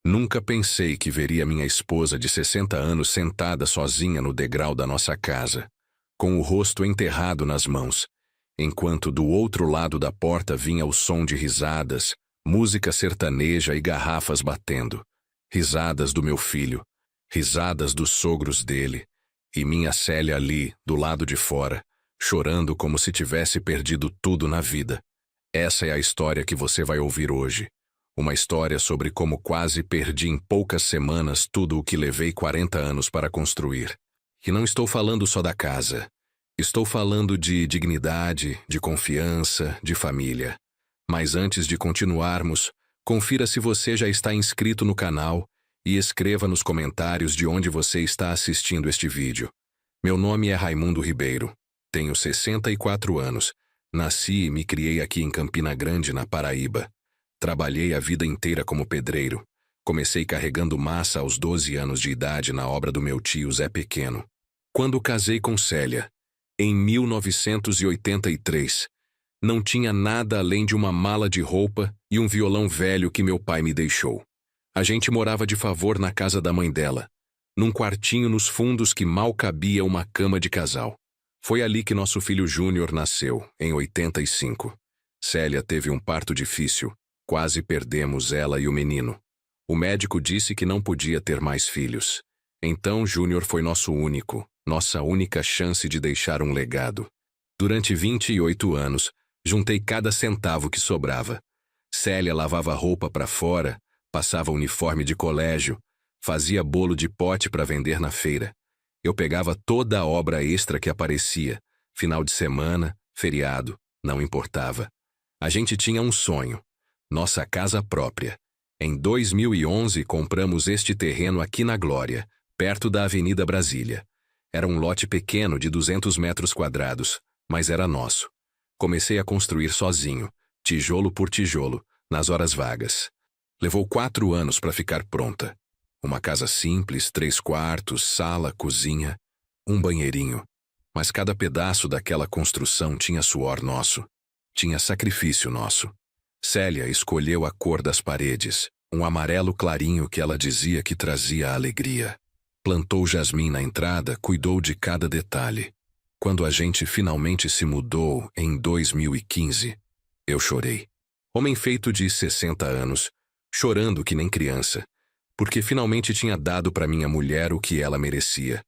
Nunca pensei que veria minha esposa de 60 anos sentada sozinha no degrau da nossa casa, com o rosto enterrado nas mãos, enquanto do outro lado da porta vinha o som de risadas, música sertaneja e garrafas batendo. Risadas do meu filho, risadas dos sogros dele, e minha Célia ali, do lado de fora, chorando como se tivesse perdido tudo na vida. Essa é a história que você vai ouvir hoje. Uma história sobre como quase perdi em poucas semanas tudo o que levei 40 anos para construir. E não estou falando só da casa. Estou falando de dignidade, de confiança, de família. Mas antes de continuarmos, confira se você já está inscrito no canal e escreva nos comentários de onde você está assistindo este vídeo. Meu nome é Raimundo Ribeiro. Tenho 64 anos. Nasci e me criei aqui em Campina Grande, na Paraíba. Trabalhei a vida inteira como pedreiro. Comecei carregando massa aos 12 anos de idade na obra do meu tio Zé Pequeno. Quando casei com Célia, em 1983, não tinha nada além de uma mala de roupa e um violão velho que meu pai me deixou. A gente morava de favor na casa da mãe dela, num quartinho nos fundos que mal cabia uma cama de casal. Foi ali que nosso filho Júnior nasceu, em 85. Célia teve um parto difícil. Quase perdemos ela e o menino. O médico disse que não podia ter mais filhos. Então Júnior foi nossa única chance de deixar um legado. Durante 28 anos, juntei cada centavo que sobrava. Célia lavava roupa para fora, passava uniforme de colégio, fazia bolo de pote para vender na feira. Eu pegava toda a obra extra que aparecia, final de semana, feriado, não importava. A gente tinha um sonho. Nossa casa própria. Em 2011, compramos este terreno aqui na Glória, perto da Avenida Brasília. Era um lote pequeno de 200 metros quadrados, mas era nosso. Comecei a construir sozinho, tijolo por tijolo, nas horas vagas. Levou 4 anos para ficar pronta. Uma casa simples, 3 quartos, sala, cozinha, um banheirinho. Mas cada pedaço daquela construção tinha suor nosso. Tinha sacrifício nosso. Célia escolheu a cor das paredes, um amarelo clarinho que ela dizia que trazia alegria. Plantou jasmim na entrada, cuidou de cada detalhe. Quando a gente finalmente se mudou, em 2015, eu chorei. Homem feito de 60 anos, chorando que nem criança, porque finalmente tinha dado para minha mulher o que ela merecia.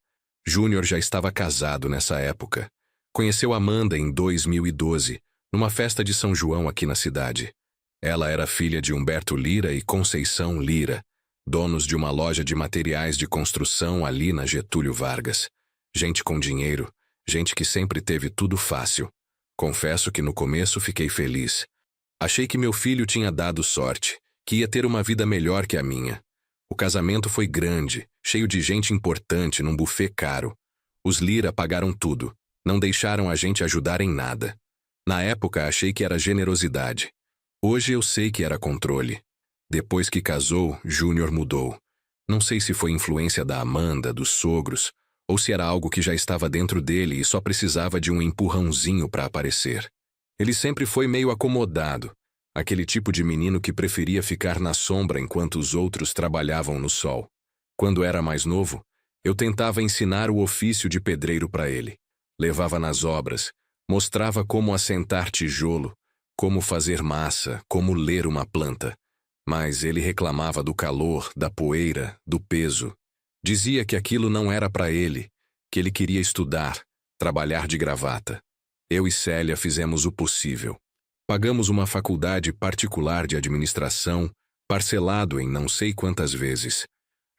Júnior já estava casado nessa época. Conheceu Amanda em 2012, numa festa de São João aqui na cidade. Ela era filha de Humberto Lira e Conceição Lira, donos de uma loja de materiais de construção ali na Getúlio Vargas. Gente com dinheiro, gente que sempre teve tudo fácil. Confesso que no começo fiquei feliz. Achei que meu filho tinha dado sorte, que ia ter uma vida melhor que a minha. O casamento foi grande, cheio de gente importante num buffet caro. Os Lira pagaram tudo, não deixaram a gente ajudar em nada. Na época achei que era generosidade. Hoje eu sei que era controle. Depois que casou, Júnior mudou. Não sei se foi influência da Amanda, dos sogros, ou se era algo que já estava dentro dele e só precisava de um empurrãozinho para aparecer. Ele sempre foi meio acomodado, aquele tipo de menino que preferia ficar na sombra enquanto os outros trabalhavam no sol. Quando era mais novo, eu tentava ensinar o ofício de pedreiro para ele. Levava nas obras, mostrava como assentar tijolo, como fazer massa, como ler uma planta. Mas ele reclamava do calor, da poeira, do peso. Dizia que aquilo não era para ele, que ele queria estudar, trabalhar de gravata. Eu e Célia fizemos o possível. Pagamos uma faculdade particular de administração, parcelado em não sei quantas vezes.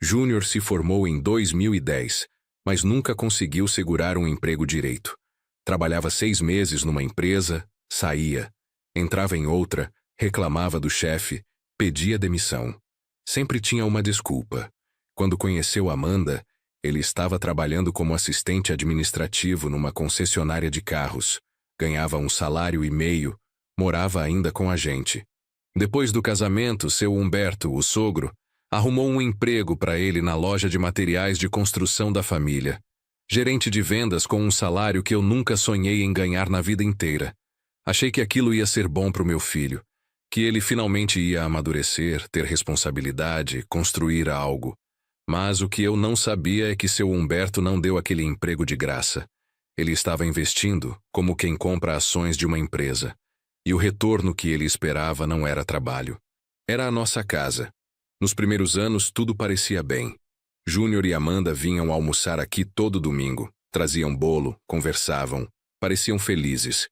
Júnior se formou em 2010, mas nunca conseguiu segurar um emprego direito. Trabalhava 6 meses numa empresa, saía. Entrava em outra, reclamava do chefe, pedia demissão. Sempre tinha uma desculpa. Quando conheceu Amanda, ele estava trabalhando como assistente administrativo numa concessionária de carros. Ganhava um salário e meio, morava ainda com a gente. Depois do casamento, seu Humberto, o sogro, arrumou um emprego para ele na loja de materiais de construção da família. Gerente de vendas com um salário que eu nunca sonhei em ganhar na vida inteira. Achei que aquilo ia ser bom para o meu filho. que ele finalmente ia amadurecer, ter responsabilidade, construir algo. Mas o que eu não sabia é que seu Humberto não deu aquele emprego de graça. Ele estava investindo, como quem compra ações de uma empresa. E o retorno que ele esperava não era trabalho. Era a nossa casa. Nos primeiros anos, tudo parecia bem. Júnior e Amanda vinham almoçar aqui todo domingo. Traziam bolo, conversavam, pareciam felizes.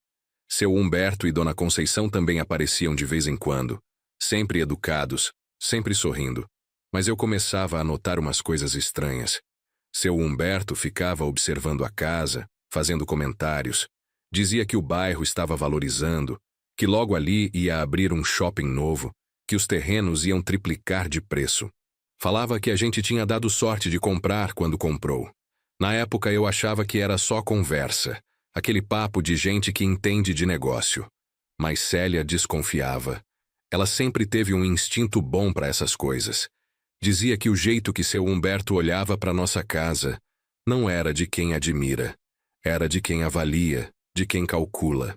Seu Humberto e Dona Conceição também apareciam de vez em quando, sempre educados, sempre sorrindo. Mas eu começava a notar umas coisas estranhas. Seu Humberto ficava observando a casa, fazendo comentários. Dizia que o bairro estava valorizando, que logo ali ia abrir um shopping novo, que os terrenos iam triplicar de preço. Falava que a gente tinha dado sorte de comprar quando comprou. Na época eu achava que era só conversa, aquele papo de gente que entende de negócio. Mas Célia desconfiava. Ela sempre teve um instinto bom para essas coisas. Dizia que o jeito que seu Humberto olhava para nossa casa não era de quem admira, era de quem avalia, de quem calcula.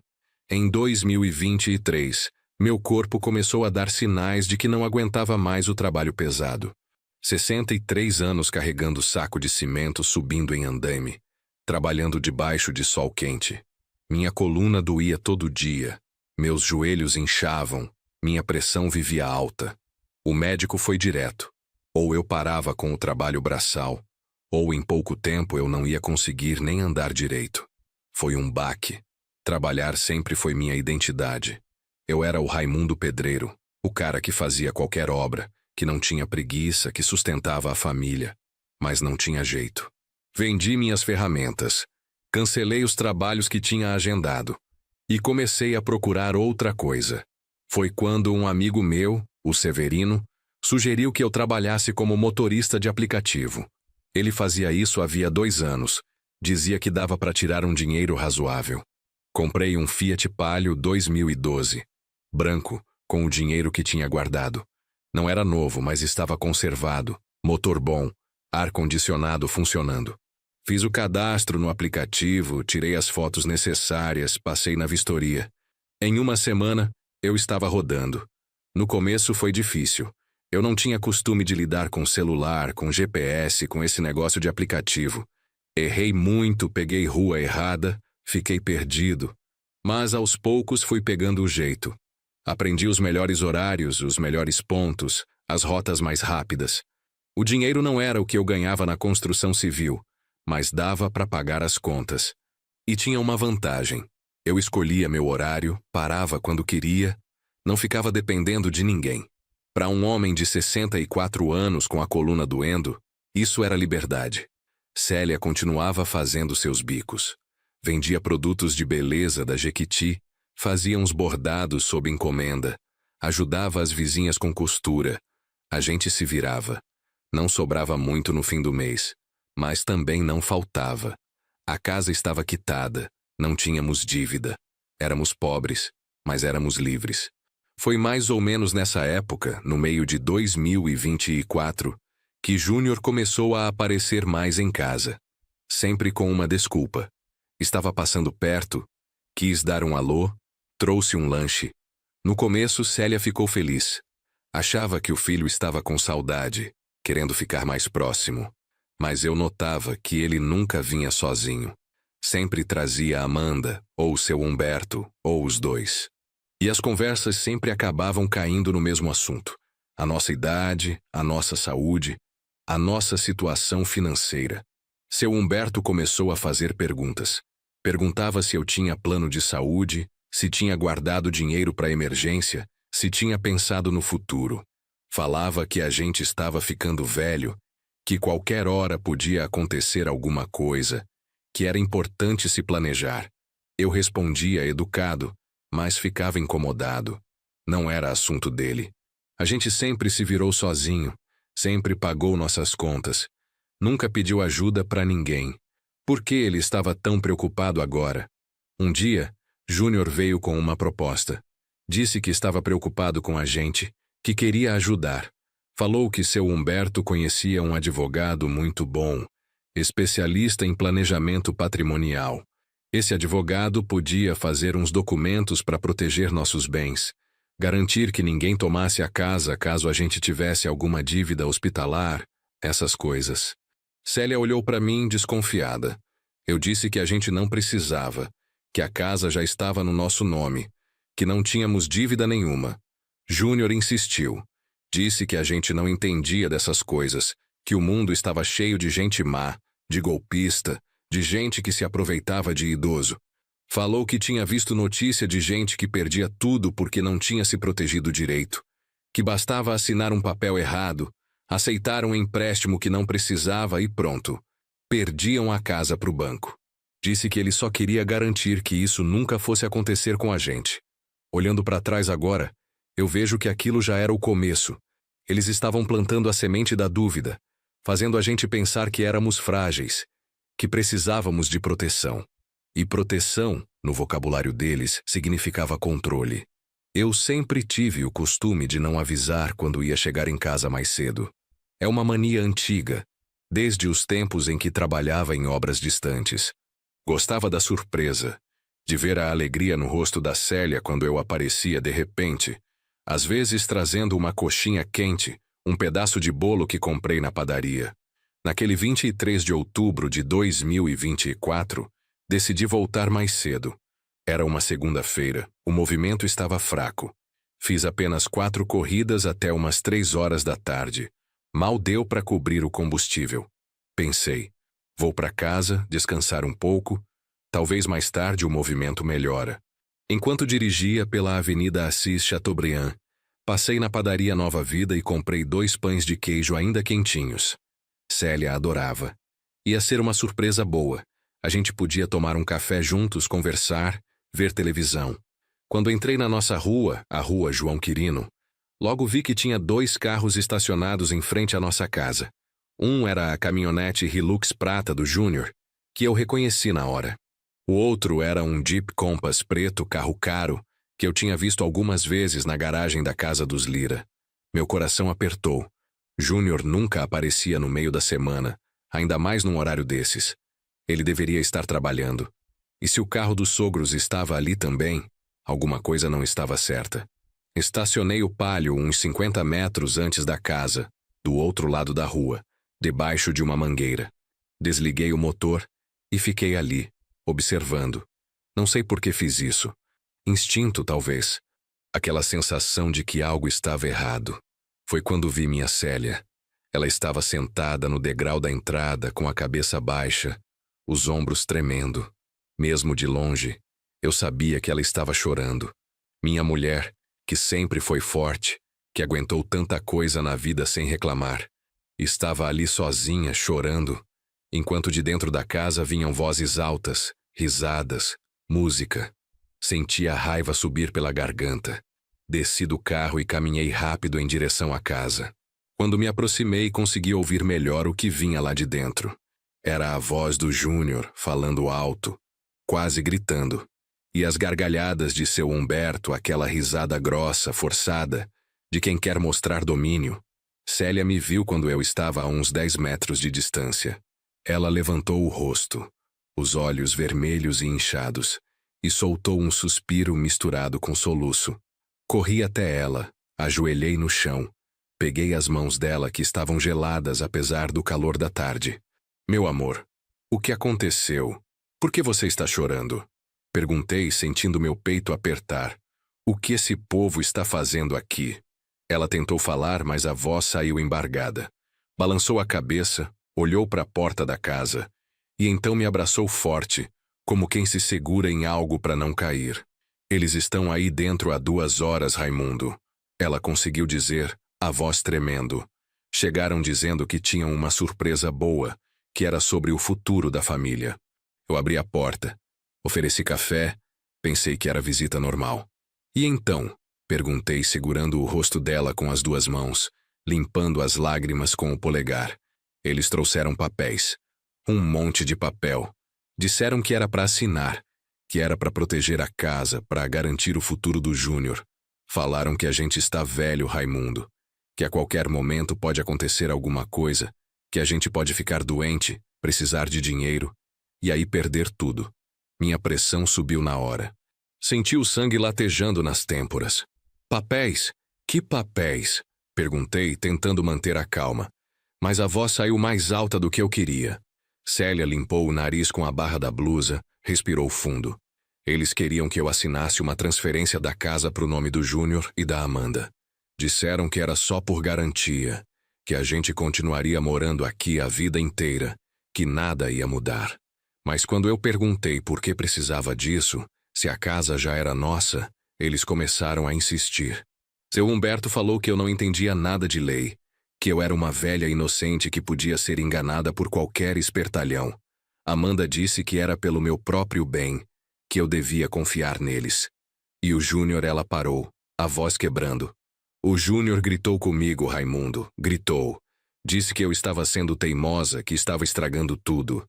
Em 2023, meu corpo começou a dar sinais de que não aguentava mais o trabalho pesado. 63 anos carregando saco de cimento subindo em andaime, trabalhando debaixo de sol quente. Minha coluna doía todo dia, meus joelhos inchavam, minha pressão vivia alta. O médico foi direto. Ou eu parava com o trabalho braçal, ou em pouco tempo eu não ia conseguir nem andar direito. Foi um baque. Trabalhar sempre foi minha identidade. Eu era o Raimundo Pedreiro, o cara que fazia qualquer obra, que não tinha preguiça, que sustentava a família. Mas não tinha jeito. Vendi minhas ferramentas, cancelei os trabalhos que tinha agendado e comecei a procurar outra coisa. Foi quando um amigo meu, o Severino, sugeriu que eu trabalhasse como motorista de aplicativo. Ele fazia isso havia 2 anos. Dizia que dava para tirar um dinheiro razoável. Comprei um Fiat Palio 2012, branco, com o dinheiro que tinha guardado. Não era novo, mas estava conservado, motor bom, ar-condicionado funcionando. Fiz o cadastro no aplicativo, tirei as fotos necessárias, passei na vistoria. Em uma semana, eu estava rodando. No começo foi difícil. Eu não tinha costume de lidar com celular, com GPS, com esse negócio de aplicativo. Errei muito, peguei rua errada, fiquei perdido. Mas aos poucos fui pegando o jeito. Aprendi os melhores horários, os melhores pontos, as rotas mais rápidas. O dinheiro não era o que eu ganhava na construção civil, mas dava para pagar as contas. E tinha uma vantagem. Eu escolhia meu horário, parava quando queria, não ficava dependendo de ninguém. Para um homem de 64 anos com a coluna doendo, isso era liberdade. Célia continuava fazendo seus bicos. Vendia produtos de beleza da Jequiti, fazia uns bordados sob encomenda, ajudava as vizinhas com costura. A gente se virava. Não sobrava muito no fim do mês, mas também não faltava. A casa estava quitada, não tínhamos dívida. Éramos pobres, mas éramos livres. Foi mais ou menos nessa época, no meio de 2024, que Júnior começou a aparecer mais em casa. Sempre com uma desculpa. Estava passando perto, quis dar um alô, trouxe um lanche. No começo, Célia ficou feliz. Achava que o filho estava com saudade, querendo ficar mais próximo. Mas eu notava que ele nunca vinha sozinho. Sempre trazia Amanda, ou seu Humberto, ou os dois. E as conversas sempre acabavam caindo no mesmo assunto. A nossa idade, a nossa saúde, a nossa situação financeira. Seu Humberto começou a fazer perguntas. Perguntava se eu tinha plano de saúde, se tinha guardado dinheiro para emergência, se tinha pensado no futuro. Falava que a gente estava ficando velho, que qualquer hora podia acontecer alguma coisa, que era importante se planejar. Eu respondia educado, mas ficava incomodado. Não era assunto dele. A gente sempre se virou sozinho, sempre pagou nossas contas. Nunca pediu ajuda para ninguém. Por que ele estava tão preocupado agora? Um dia, Júnior veio com uma proposta. Disse que estava preocupado com a gente, que queria ajudar. Falou que seu Humberto conhecia um advogado muito bom, especialista em planejamento patrimonial. Esse advogado podia fazer uns documentos para proteger nossos bens. Garantir que ninguém tomasse a casa caso a gente tivesse alguma dívida hospitalar, essas coisas. Célia olhou para mim desconfiada. Eu disse que a gente não precisava, que a casa já estava no nosso nome, que não tínhamos dívida nenhuma. Júnior insistiu. Disse que a gente não entendia dessas coisas, que o mundo estava cheio de gente má, de golpista, de gente que se aproveitava de idoso. Falou que tinha visto notícia de gente que perdia tudo porque não tinha se protegido direito, que bastava assinar um papel errado, aceitar um empréstimo que não precisava e pronto. Perdiam a casa para o banco. Disse que ele só queria garantir que isso nunca fosse acontecer com a gente. Olhando para trás agora, eu vejo que aquilo já era o começo. Eles estavam plantando a semente da dúvida, fazendo a gente pensar que éramos frágeis, que precisávamos de proteção. E proteção, no vocabulário deles, significava controle. Eu sempre tive o costume de não avisar quando ia chegar em casa mais cedo. É uma mania antiga, desde os tempos em que trabalhava em obras distantes. Gostava da surpresa, de ver a alegria no rosto da Célia quando eu aparecia de repente, às vezes trazendo uma coxinha quente, um pedaço de bolo que comprei na padaria. Naquele 23 de outubro de 2024, decidi voltar mais cedo. Era uma segunda-feira, o movimento estava fraco. Fiz apenas 4 corridas até umas 3 horas da tarde. Mal deu para cobrir o combustível. Pensei, vou para casa, descansar um pouco, talvez mais tarde o movimento melhora. Enquanto dirigia pela Avenida Assis Chateaubriand, passei na padaria Nova Vida e comprei 2 pães de queijo ainda quentinhos. Célia adorava. Ia ser uma surpresa boa. A gente podia tomar um café juntos, conversar, ver televisão. Quando entrei na nossa rua, a rua João Quirino, logo vi que tinha 2 carros estacionados em frente à nossa casa. Um era a caminhonete Hilux prata do Júnior, que eu reconheci na hora. O outro era um Jeep Compass preto, carro caro, que eu tinha visto algumas vezes na garagem da casa dos Lira. Meu coração apertou. Júnior nunca aparecia no meio da semana, ainda mais num horário desses. Ele deveria estar trabalhando. E se o carro dos sogros estava ali também, alguma coisa não estava certa. Estacionei o Palio uns 50 metros antes da casa, do outro lado da rua, debaixo de uma mangueira. Desliguei o motor e fiquei ali, observando. Não sei por que fiz isso. Instinto, talvez. Aquela sensação de que algo estava errado. Foi quando vi minha Célia. Ela estava sentada no degrau da entrada com a cabeça baixa, os ombros tremendo. Mesmo de longe, eu sabia que ela estava chorando. Minha mulher, que sempre foi forte, que aguentou tanta coisa na vida sem reclamar, estava ali sozinha, chorando, enquanto de dentro da casa vinham vozes altas, risadas, música. Senti a raiva subir pela garganta. Desci do carro e caminhei rápido em direção à casa. Quando me aproximei, consegui ouvir melhor o que vinha lá de dentro. Era a voz do Júnior, falando alto, quase gritando. E as gargalhadas de seu Humberto, aquela risada grossa, forçada, de quem quer mostrar domínio. Célia me viu quando eu estava a uns 10 metros de distância. Ela levantou o rosto, os olhos vermelhos e inchados, e soltou um suspiro misturado com soluço. Corri até ela, ajoelhei no chão, peguei as mãos dela que estavam geladas apesar do calor da tarde. Meu amor, o que aconteceu? Por que você está chorando? Perguntei, sentindo meu peito apertar. O que esse povo está fazendo aqui? Ela tentou falar, mas a voz saiu embargada. Balançou a cabeça, olhou para a porta da casa, e então me abraçou forte, como quem se segura em algo para não cair. Eles estão aí dentro há 2 horas, Raimundo. Ela conseguiu dizer, a voz tremendo. Chegaram dizendo que tinham uma surpresa boa, que era sobre o futuro da família. Eu abri a porta, ofereci café, pensei que era visita normal. E então? Perguntei, segurando o rosto dela com as 2 mãos, limpando as lágrimas com o polegar. Eles trouxeram papéis. Um monte de papel. Disseram que era para assinar, que era para proteger a casa, para garantir o futuro do Júnior. Falaram que a gente está velho, Raimundo, que a qualquer momento pode acontecer alguma coisa, que a gente pode ficar doente, precisar de dinheiro, e aí perder tudo. Minha pressão subiu na hora. Senti o sangue latejando nas têmporas. Papéis? Que papéis? Perguntei, tentando manter a calma. Mas a voz saiu mais alta do que eu queria. Célia limpou o nariz com a barra da blusa, respirou fundo. Eles queriam que eu assinasse uma transferência da casa para o nome do Júnior e da Amanda. Disseram que era só por garantia, que a gente continuaria morando aqui a vida inteira, que nada ia mudar. Mas quando eu perguntei por que precisava disso, se a casa já era nossa, eles começaram a insistir. Seu Humberto falou que eu não entendia nada de lei, que eu era uma velha inocente que podia ser enganada por qualquer espertalhão. Amanda disse que era pelo meu próprio bem, que eu devia confiar neles. E o Júnior, ela parou, a voz quebrando. O Júnior gritou comigo, Raimundo, gritou. Disse que eu estava sendo teimosa, que estava estragando tudo.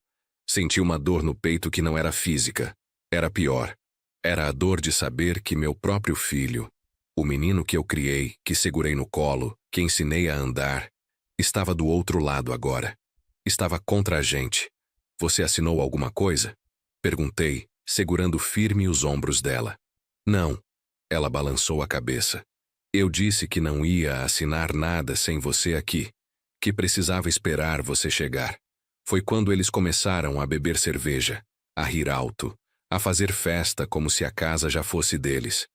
Senti uma dor no peito que não era física. Era pior. Era a dor de saber que meu próprio filho, o menino que eu criei, que segurei no colo, que ensinei a andar, estava do outro lado agora. Estava contra a gente. Você assinou alguma coisa? Perguntei, segurando firme os ombros dela. Não. Ela balançou a cabeça. Eu disse que não ia assinar nada sem você aqui, que precisava esperar você chegar. Foi quando eles começaram a beber cerveja, a rir alto, a fazer festa como se a casa já fosse deles.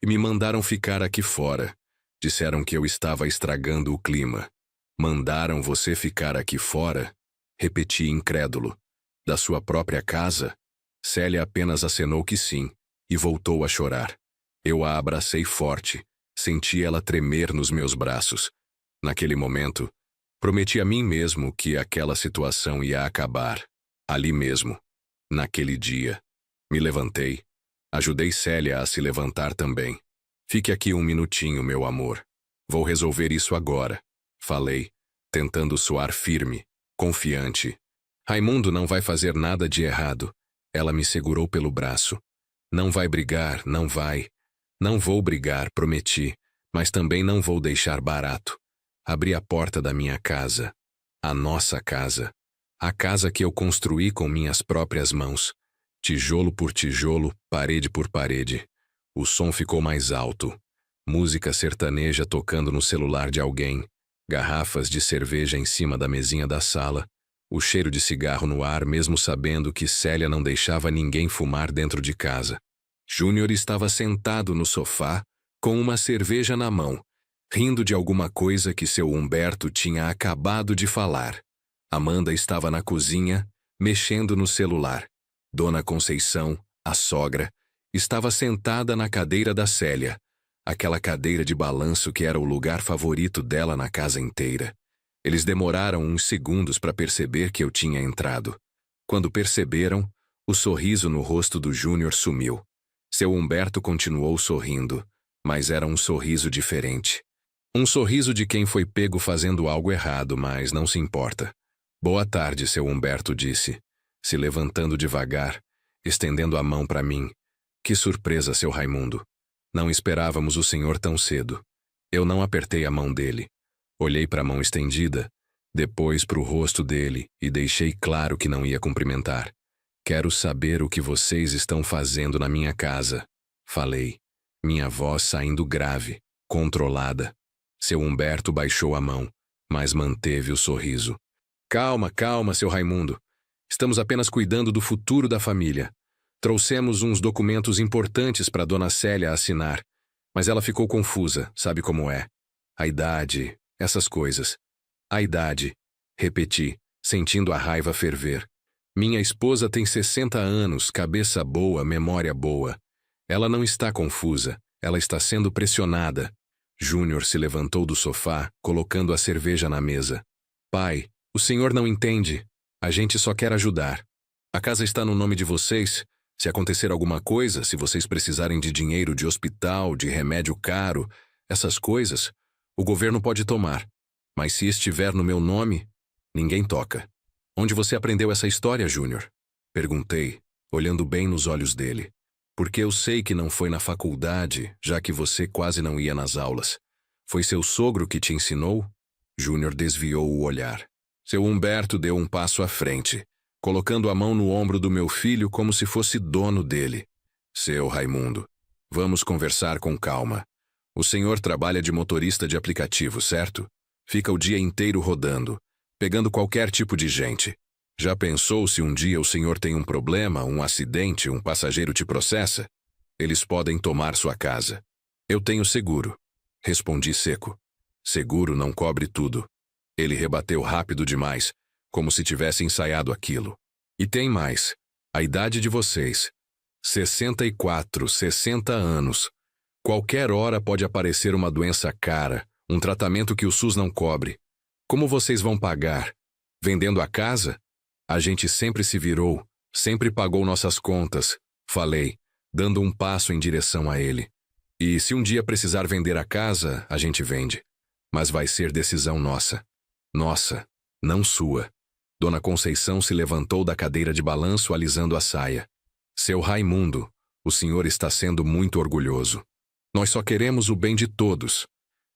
E me mandaram ficar aqui fora. Disseram que eu estava estragando o clima. Mandaram você ficar aqui fora? Repeti incrédulo. Da sua própria casa? Célia apenas acenou que sim, e voltou a chorar. Eu a abracei forte. Senti ela tremer nos meus braços. Naquele momento, prometi a mim mesmo que aquela situação ia acabar. Ali mesmo. Naquele dia. Me levantei. Ajudei Célia a se levantar também. Fique aqui um minutinho, meu amor. Vou resolver isso agora. Falei, tentando soar firme, confiante. Raimundo não vai fazer nada de errado. Ela me segurou pelo braço. Não vai brigar, não vai. Não vou brigar, prometi, mas também não vou deixar barato. Abri a porta da minha casa. A nossa casa. A casa que eu construí com minhas próprias mãos. Tijolo por tijolo, parede por parede. O som ficou mais alto. Música sertaneja tocando no celular de alguém. Garrafas de cerveja em cima da mesinha da sala. O cheiro de cigarro no ar, mesmo sabendo que Célia não deixava ninguém fumar dentro de casa. Júnior estava sentado no sofá, com uma cerveja na mão, rindo de alguma coisa que seu Humberto tinha acabado de falar. Amanda estava na cozinha, mexendo no celular. Dona Conceição, a sogra, estava sentada na cadeira da Célia, aquela cadeira de balanço que era o lugar favorito dela na casa inteira. Eles demoraram uns segundos para perceber que eu tinha entrado. Quando perceberam, o sorriso no rosto do Júnior sumiu. Seu Humberto continuou sorrindo, mas era um sorriso diferente. Um sorriso de quem foi pego fazendo algo errado, mas não se importa. Boa tarde, seu Humberto disse, se levantando devagar, estendendo a mão para mim. Que surpresa, seu Raimundo. Não esperávamos o senhor tão cedo. Eu não apertei a mão dele. Olhei para a mão estendida, depois para o rosto dele e deixei claro que não ia cumprimentar. Quero saber o que vocês estão fazendo na minha casa, falei, minha voz saindo grave, controlada. Seu Humberto baixou a mão, mas manteve o sorriso. Calma, calma, seu Raimundo. Estamos apenas cuidando do futuro da família. Trouxemos uns documentos importantes para Dona Célia assinar, mas ela ficou confusa, sabe como é. A idade, essas coisas. A idade, repeti, sentindo a raiva ferver. Minha esposa tem 60 anos, cabeça boa, memória boa. Ela não está confusa, ela está sendo pressionada. Júnior se levantou do sofá, colocando a cerveja na mesa. Pai, o senhor não entende. A gente só quer ajudar. A casa está no nome de vocês. Se acontecer alguma coisa, se vocês precisarem de dinheiro de hospital, de remédio caro, essas coisas, o governo pode tomar. Mas se estiver no meu nome, ninguém toca. Onde você aprendeu essa história, Júnior? Perguntei, olhando bem nos olhos dele. Porque eu sei que não foi na faculdade, já que você quase não ia nas aulas. Foi seu sogro que te ensinou? Júnior desviou o olhar. Seu Humberto deu um passo à frente, colocando a mão no ombro do meu filho como se fosse dono dele. Seu Raimundo, vamos conversar com calma. O senhor trabalha de motorista de aplicativo, certo? Fica o dia inteiro rodando, pegando qualquer tipo de gente. Já pensou se um dia o senhor tem um problema, um acidente, um passageiro te processa? Eles podem tomar sua casa. Eu tenho seguro. Respondi seco. Seguro não cobre tudo. Ele rebateu rápido demais, como se tivesse ensaiado aquilo. E tem mais. A idade de vocês. 64, 60 anos. Qualquer hora pode aparecer uma doença cara, um tratamento que o SUS não cobre. Como vocês vão pagar? Vendendo a casa? A gente sempre se virou, sempre pagou nossas contas, falei, dando um passo em direção a ele. E se um dia precisar vender a casa, a gente vende. Mas vai ser decisão nossa. Nossa, não sua. Dona Conceição se levantou da cadeira de balanço alisando a saia. Seu Raimundo, o senhor está sendo muito orgulhoso. Nós só queremos o bem de todos.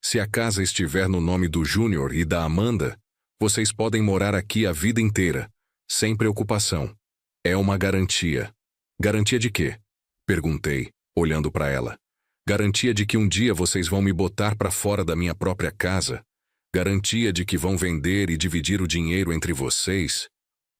Se a casa estiver no nome do Júnior e da Amanda, vocês podem morar aqui a vida inteira, sem preocupação. É uma garantia. Garantia de quê? Perguntei, olhando para ela. Garantia de que um dia vocês vão me botar para fora da minha própria casa? Garantia de que vão vender e dividir o dinheiro entre vocês?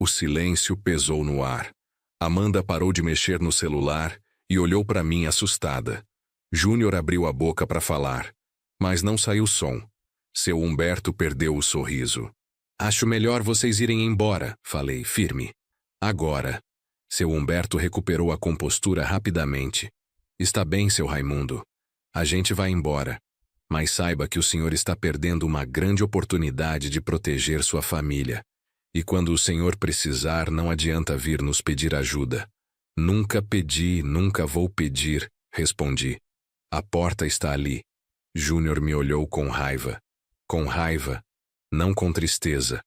O silêncio pesou no ar. Amanda parou de mexer no celular e olhou para mim assustada. Júnior abriu a boca para falar, mas não saiu som. Seu Humberto perdeu o sorriso. Acho melhor vocês irem embora, falei, firme. Agora. Seu Humberto recuperou a compostura rapidamente. Está bem, seu Raimundo. A gente vai embora. Mas saiba que o senhor está perdendo uma grande oportunidade de proteger sua família. E quando o senhor precisar, não adianta vir nos pedir ajuda. Nunca pedi, nunca vou pedir, respondi. A porta está ali. Júnior me olhou com raiva. Com raiva. Não com tristeza.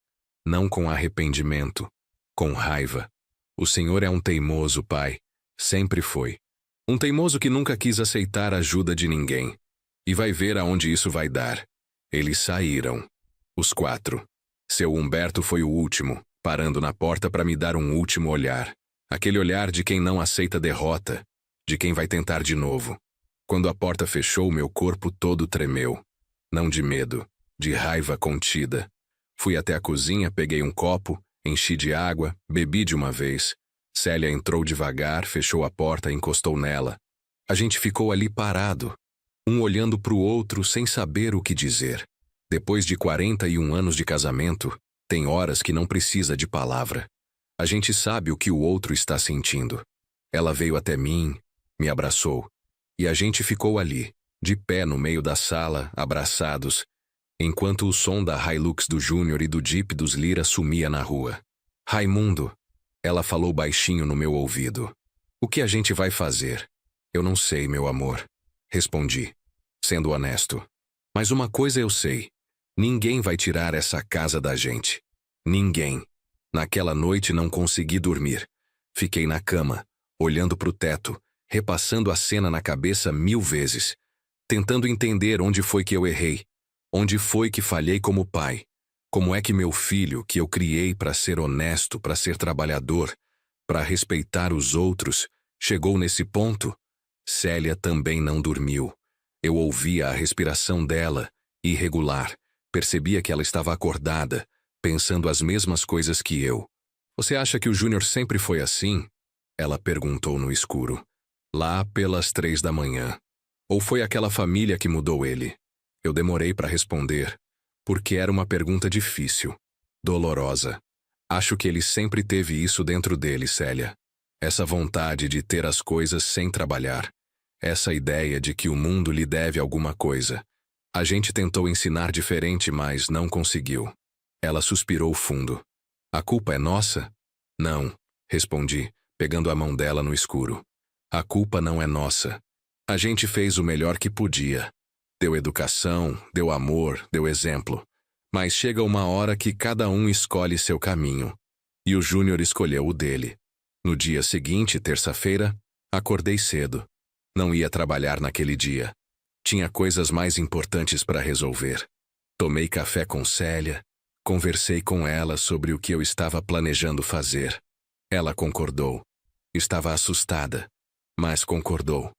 Não com arrependimento. Com raiva. O senhor é um teimoso, pai. Sempre foi. Um teimoso que nunca quis aceitar a ajuda de ninguém. E vai ver aonde isso vai dar. Eles saíram. Os 4. Seu Humberto foi o último, parando na porta para me dar um último olhar. Aquele olhar de quem não aceita derrota, de quem vai tentar de novo. Quando a porta fechou, meu corpo todo tremeu. Não de medo, de raiva contida. Fui até a cozinha, peguei um copo, enchi de água, bebi de uma vez. Célia entrou devagar, fechou a porta e encostou nela. A gente ficou ali parado, um olhando para o outro sem saber o que dizer. Depois de 41 anos de casamento, tem horas que não precisa de palavra. A gente sabe o que o outro está sentindo. Ela veio até mim, me abraçou. E a gente ficou ali, de pé no meio da sala, abraçados, enquanto o som da Hilux do Júnior e do Jeep dos Lira sumia na rua. Raimundo, ela falou baixinho no meu ouvido. O que a gente vai fazer? Eu não sei, meu amor. Respondi, sendo honesto. Mas uma coisa eu sei. Ninguém vai tirar essa casa da gente. Ninguém. Naquela noite não consegui dormir. Fiquei na cama, olhando para o teto, repassando a cena na cabeça 1000 vezes, tentando entender onde foi que eu errei, onde foi que falhei como pai, como é que meu filho, que eu criei para ser honesto, para ser trabalhador, para respeitar os outros, chegou nesse ponto. Célia também não dormiu. Eu ouvia a respiração dela, irregular, percebia que ela estava acordada, pensando as mesmas coisas que eu. Você acha que o Júnior sempre foi assim? Ela perguntou no escuro. Lá pelas 3 da manhã. Ou foi aquela família que mudou ele? Eu demorei para responder, porque era uma pergunta difícil, dolorosa. Acho que ele sempre teve isso dentro dele, Célia. Essa vontade de ter as coisas sem trabalhar. Essa ideia de que o mundo lhe deve alguma coisa. A gente tentou ensinar diferente, mas não conseguiu. Ela suspirou fundo. A culpa é nossa? Não, respondi, pegando a mão dela no escuro. A culpa não é nossa. A gente fez o melhor que podia. Deu educação, deu amor, deu exemplo. Mas chega uma hora que cada um escolhe seu caminho. E o Júnior escolheu o dele. No dia seguinte, terça-feira, acordei cedo. Não ia trabalhar naquele dia. Tinha coisas mais importantes para resolver. Tomei café com Célia. Conversei com ela sobre o que eu estava planejando fazer. Ela concordou. Estava assustada, mas concordou.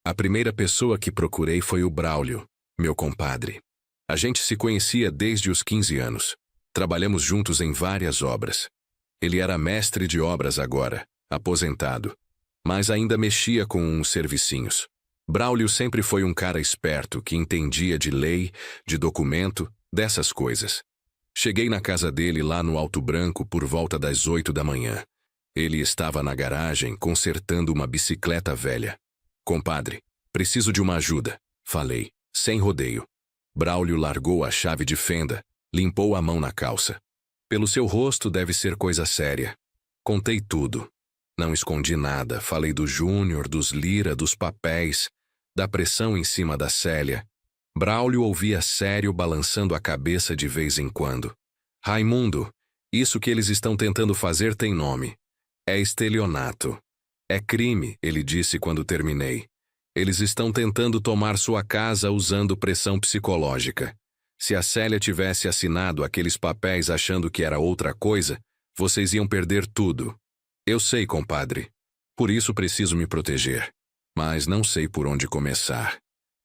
A primeira pessoa que procurei foi o Braulio, meu compadre. A gente se conhecia desde os 15 anos. Trabalhamos juntos em várias obras. Ele era mestre de obras agora, aposentado, mas ainda mexia com uns servicinhos. Braulio sempre foi um cara esperto que entendia de lei, de documento, dessas coisas. Cheguei na casa dele lá no Alto Branco por volta das 8 da manhã. Ele estava na garagem consertando uma bicicleta velha. Compadre, preciso de uma ajuda, falei, sem rodeio. Braulio largou a chave de fenda, limpou a mão na calça. Pelo seu rosto deve ser coisa séria. Contei tudo. Não escondi nada, falei do Júnior, dos Lira, dos papéis, da pressão em cima da Célia. Braulio ouvia sério, balançando a cabeça de vez em quando. Raimundo, isso que eles estão tentando fazer tem nome. É estelionato. É crime, ele disse quando terminei. Eles estão tentando tomar sua casa usando pressão psicológica. Se a Célia tivesse assinado aqueles papéis achando que era outra coisa, vocês iam perder tudo. Eu sei, compadre. Por isso preciso me proteger. Mas não sei por onde começar.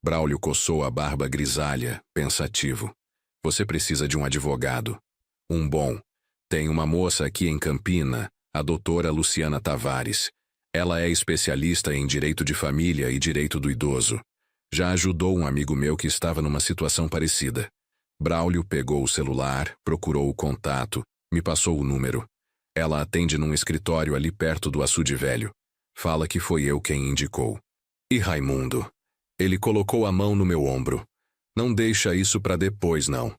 Braulio coçou a barba grisalha, pensativo. Você precisa de um advogado. Um bom. Tem uma moça aqui em Campina, a doutora Luciana Tavares. Ela é especialista em direito de família e direito do idoso. Já ajudou um amigo meu que estava numa situação parecida. Braulio pegou o celular, procurou o contato, me passou o número. Ela atende num escritório ali perto do açude velho. Fala que foi eu quem indicou. E Raimundo? Ele colocou a mão no meu ombro. Não deixa isso pra depois, não.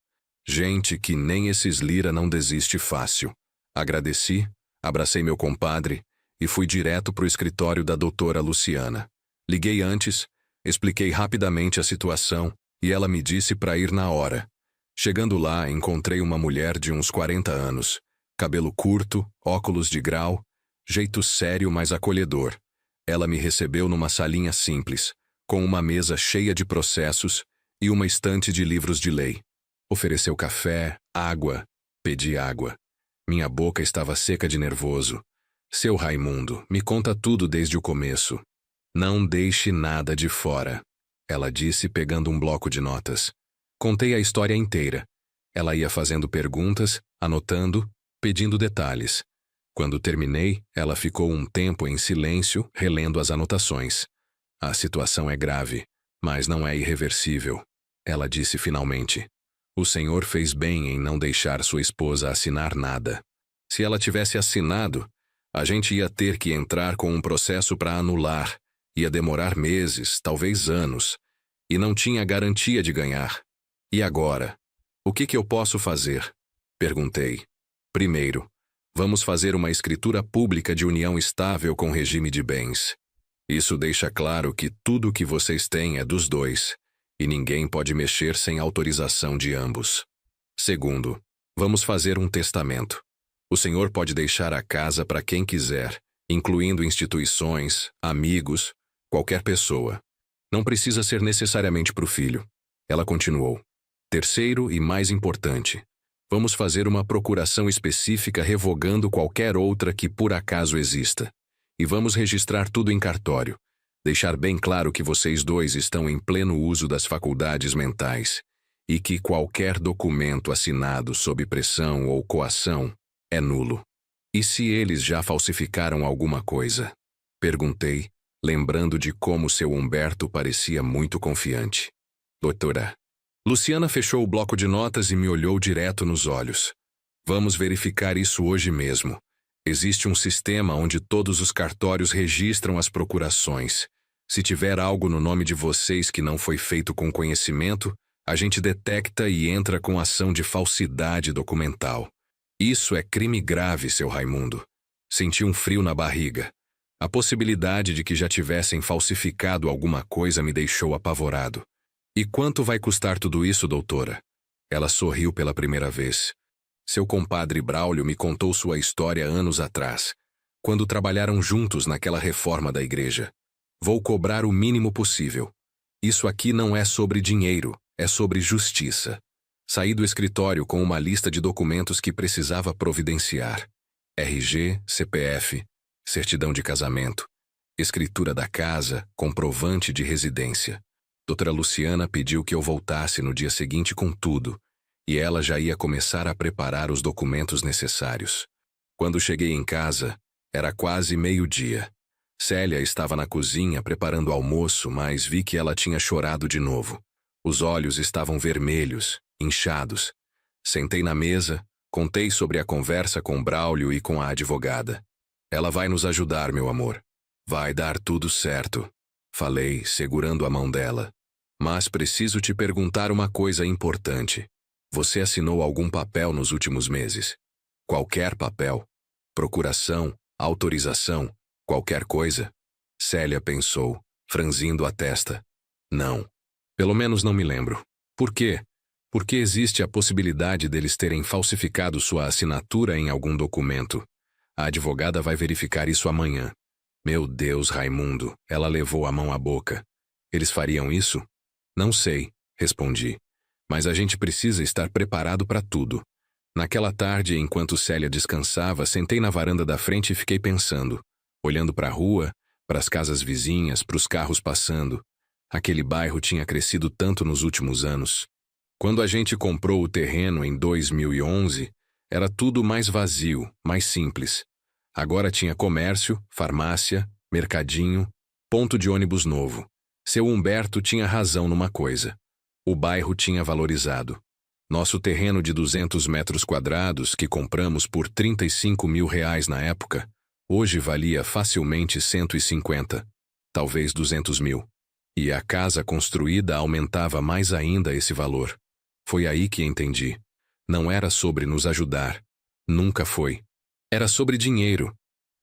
Gente que nem esses Lira não desiste fácil. Agradeci, abracei meu compadre e fui direto pro escritório da doutora Luciana. Liguei antes, expliquei rapidamente a situação e ela me disse pra ir na hora. Chegando lá, encontrei uma mulher de uns 40 anos. Cabelo curto, óculos de grau, jeito sério, mas acolhedor. Ela me recebeu numa salinha simples, com uma mesa cheia de processos e uma estante de livros de lei. Ofereceu café, água. Pedi água. Minha boca estava seca de nervoso. Seu Raimundo, me conta tudo desde o começo. Não deixe nada de fora, ela disse pegando um bloco de notas. Contei a história inteira. Ela ia fazendo perguntas, anotando, pedindo detalhes. Quando terminei, ela ficou um tempo em silêncio, relendo as anotações. A situação é grave, mas não é irreversível. Ela disse finalmente. O senhor fez bem em não deixar sua esposa assinar nada. Se ela tivesse assinado, a gente ia ter que entrar com um processo para anular. Ia demorar meses, talvez anos. E não tinha garantia de ganhar. E agora? O que eu posso fazer? Perguntei. Primeiro, vamos fazer uma escritura pública de união estável com regime de bens. Isso deixa claro que tudo o que vocês têm é dos dois, e ninguém pode mexer sem autorização de ambos. Segundo, vamos fazer um testamento. O senhor pode deixar a casa para quem quiser, incluindo instituições, amigos, qualquer pessoa. Não precisa ser necessariamente para o filho. Ela continuou. Terceiro e mais importante, vamos fazer uma procuração específica revogando qualquer outra que por acaso exista. E vamos registrar tudo em cartório. Deixar bem claro que vocês dois estão em pleno uso das faculdades mentais e que qualquer documento assinado sob pressão ou coação é nulo. E se eles já falsificaram alguma coisa? Perguntei, lembrando de como seu Humberto parecia muito confiante. Doutora. Luciana fechou o bloco de notas e me olhou direto nos olhos. Vamos verificar isso hoje mesmo. Existe um sistema onde todos os cartórios registram as procurações. Se tiver algo no nome de vocês que não foi feito com conhecimento, a gente detecta e entra com ação de falsidade documental. Isso é crime grave, seu Raimundo. Senti um frio na barriga. A possibilidade de que já tivessem falsificado alguma coisa me deixou apavorado. E quanto vai custar tudo isso, doutora? Ela sorriu pela primeira vez. Seu compadre Braulio me contou sua história anos atrás, quando trabalharam juntos naquela reforma da igreja. Vou cobrar o mínimo possível. Isso aqui não é sobre dinheiro, é sobre justiça. Saí do escritório com uma lista de documentos que precisava providenciar. RG, CPF, certidão de casamento. escritura da casa, comprovante de residência. Doutora Luciana pediu que eu voltasse no dia seguinte com tudo, e ela já ia começar a preparar os documentos necessários. Quando cheguei em casa, era quase meio-dia. Célia estava na cozinha preparando almoço, mas vi que ela tinha chorado de novo. Os olhos estavam vermelhos, inchados. Sentei na mesa, contei sobre a conversa com Braulio e com a advogada. Ela vai nos ajudar, meu amor. Vai dar tudo certo, falei, segurando a mão dela. Mas preciso te perguntar uma coisa importante. Você assinou algum papel nos últimos meses? Qualquer papel? Procuração, autorização, qualquer coisa? Célia pensou, franzindo a testa. Não. Pelo menos não me lembro. Por quê? Porque existe a possibilidade deles terem falsificado sua assinatura em algum documento. A advogada vai verificar isso amanhã. Meu Deus, Raimundo, ela levou a mão à boca. Eles fariam isso? Não sei, respondi. Mas a gente precisa estar preparado para tudo. Naquela tarde, enquanto Célia descansava, sentei na varanda da frente e fiquei pensando, olhando para a rua, para as casas vizinhas, para os carros passando. Aquele bairro tinha crescido tanto nos últimos anos. Quando a gente comprou o terreno em 2011, era tudo mais vazio, mais simples. Agora tinha comércio, farmácia, mercadinho, ponto de ônibus novo. Seu Humberto tinha razão numa coisa. O bairro tinha valorizado. Nosso terreno de 200 metros quadrados, que compramos por R$35 mil na época, hoje valia facilmente 150, talvez 200 mil. E a casa construída aumentava mais ainda esse valor. Foi aí que entendi. Não era sobre nos ajudar. Nunca foi. Era sobre dinheiro.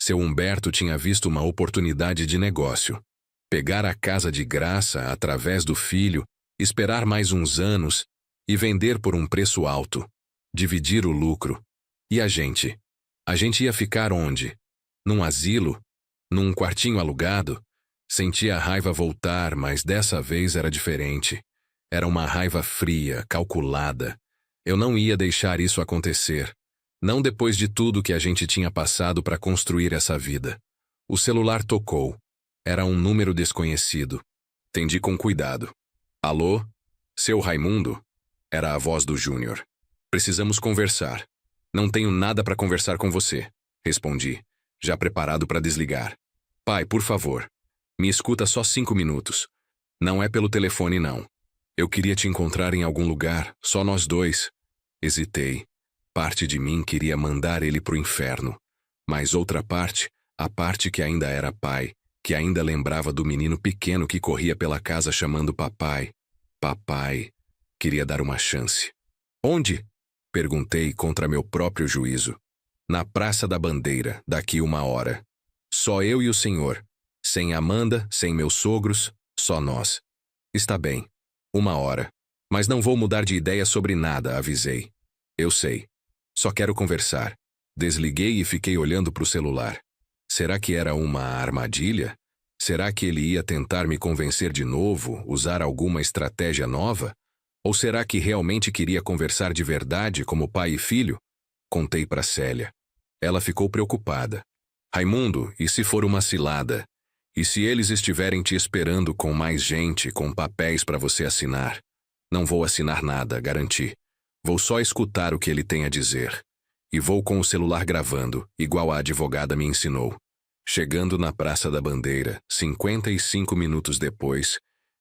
Seu Humberto tinha visto uma oportunidade de negócio. Pegar a casa de graça através do filho, esperar mais uns anos e vender por um preço alto. Dividir o lucro. E a gente? A gente ia ficar onde? Num asilo? Num quartinho alugado? Sentia a raiva voltar, mas dessa vez era diferente. Era uma raiva fria, calculada. Eu não ia deixar isso acontecer. Não depois de tudo que a gente tinha passado para construir essa vida. O celular tocou. Era um número desconhecido. Atendi com cuidado. Alô? Seu Raimundo? Era a voz do Júnior. Precisamos conversar. Não tenho nada para conversar com você, respondi, já preparado para desligar. Pai, por favor. Me escuta só 5 minutos. Não é pelo telefone, não. Eu queria te encontrar em algum lugar, só nós dois. Hesitei. Parte de mim queria mandar ele pro inferno. Mas outra parte, a parte que ainda era pai, que ainda lembrava do menino pequeno que corria pela casa chamando papai. Papai. Queria dar uma chance. Onde? Perguntei contra meu próprio juízo. Na Praça da Bandeira, daqui 1 hora. Só eu e o senhor. Sem Amanda, sem meus sogros, só nós. Está bem. 1 hora. Mas não vou mudar de ideia sobre nada, avisei. Eu sei. Só quero conversar. Desliguei e fiquei olhando para o celular. Será que era uma armadilha? Será que ele ia tentar me convencer de novo, usar alguma estratégia nova? Ou será que realmente queria conversar de verdade como pai e filho? Contei para Célia. Ela ficou preocupada. Raimundo, e se for uma cilada? E se eles estiverem te esperando com mais gente, com papéis para você assinar? Não vou assinar nada, garanti. Vou só escutar o que ele tem a dizer. E vou com o celular gravando, igual a advogada me ensinou. Chegando na Praça da Bandeira, 55 minutos depois,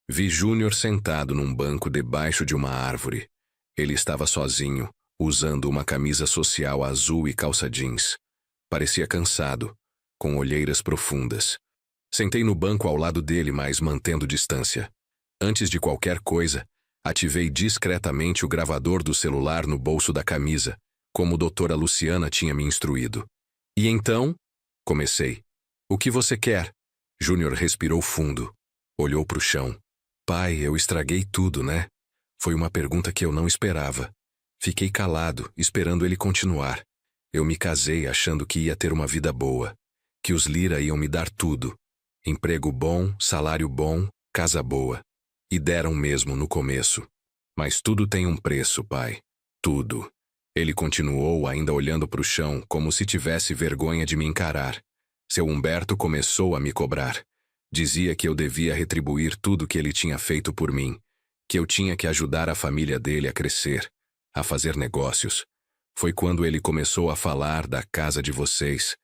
vi Júnior sentado num banco debaixo de uma árvore. Ele estava sozinho, usando uma camisa social azul e calça jeans. Parecia cansado, com olheiras profundas. Sentei no banco ao lado dele, mas mantendo distância. Antes de qualquer coisa, ativei discretamente o gravador do celular no bolso da camisa, como doutora Luciana tinha me instruído. E então? Comecei. O que você quer? Júnior respirou fundo. Olhou para o chão. Pai, eu estraguei tudo, né? Foi uma pergunta que eu não esperava. Fiquei calado, esperando ele continuar. Eu me casei achando que ia ter uma vida boa, que os Lira iam me dar tudo. Emprego bom, salário bom, casa boa. E deram mesmo no começo. Mas tudo tem um preço, pai. Tudo. Ele continuou, ainda olhando para o chão, como se tivesse vergonha de me encarar. Seu Humberto começou a me cobrar. Dizia que eu devia retribuir tudo que ele tinha feito por mim, que eu tinha que ajudar a família dele a crescer, a fazer negócios. Foi quando ele começou a falar da casa de vocês.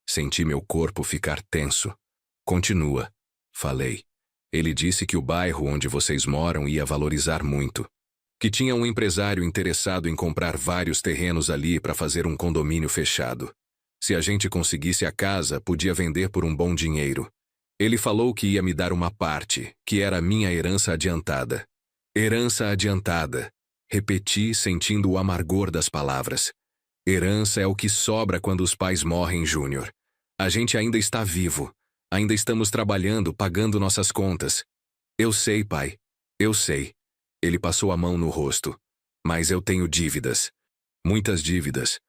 Senti meu corpo ficar tenso. Continua, falei. Ele disse que o bairro onde vocês moram ia valorizar muito. Que tinha um empresário interessado em comprar vários terrenos ali para fazer um condomínio fechado. Se a gente conseguisse a casa, podia vender por um bom dinheiro. Ele falou que ia me dar uma parte, que era minha herança adiantada. Herança adiantada. Repeti, sentindo o amargor das palavras. Herança é o que sobra quando os pais morrem, Júnior. A gente ainda está vivo. Ainda estamos trabalhando, pagando nossas contas. Eu sei, pai. Eu sei. Ele passou a mão no rosto. Mas eu tenho dívidas. Muitas dívidas.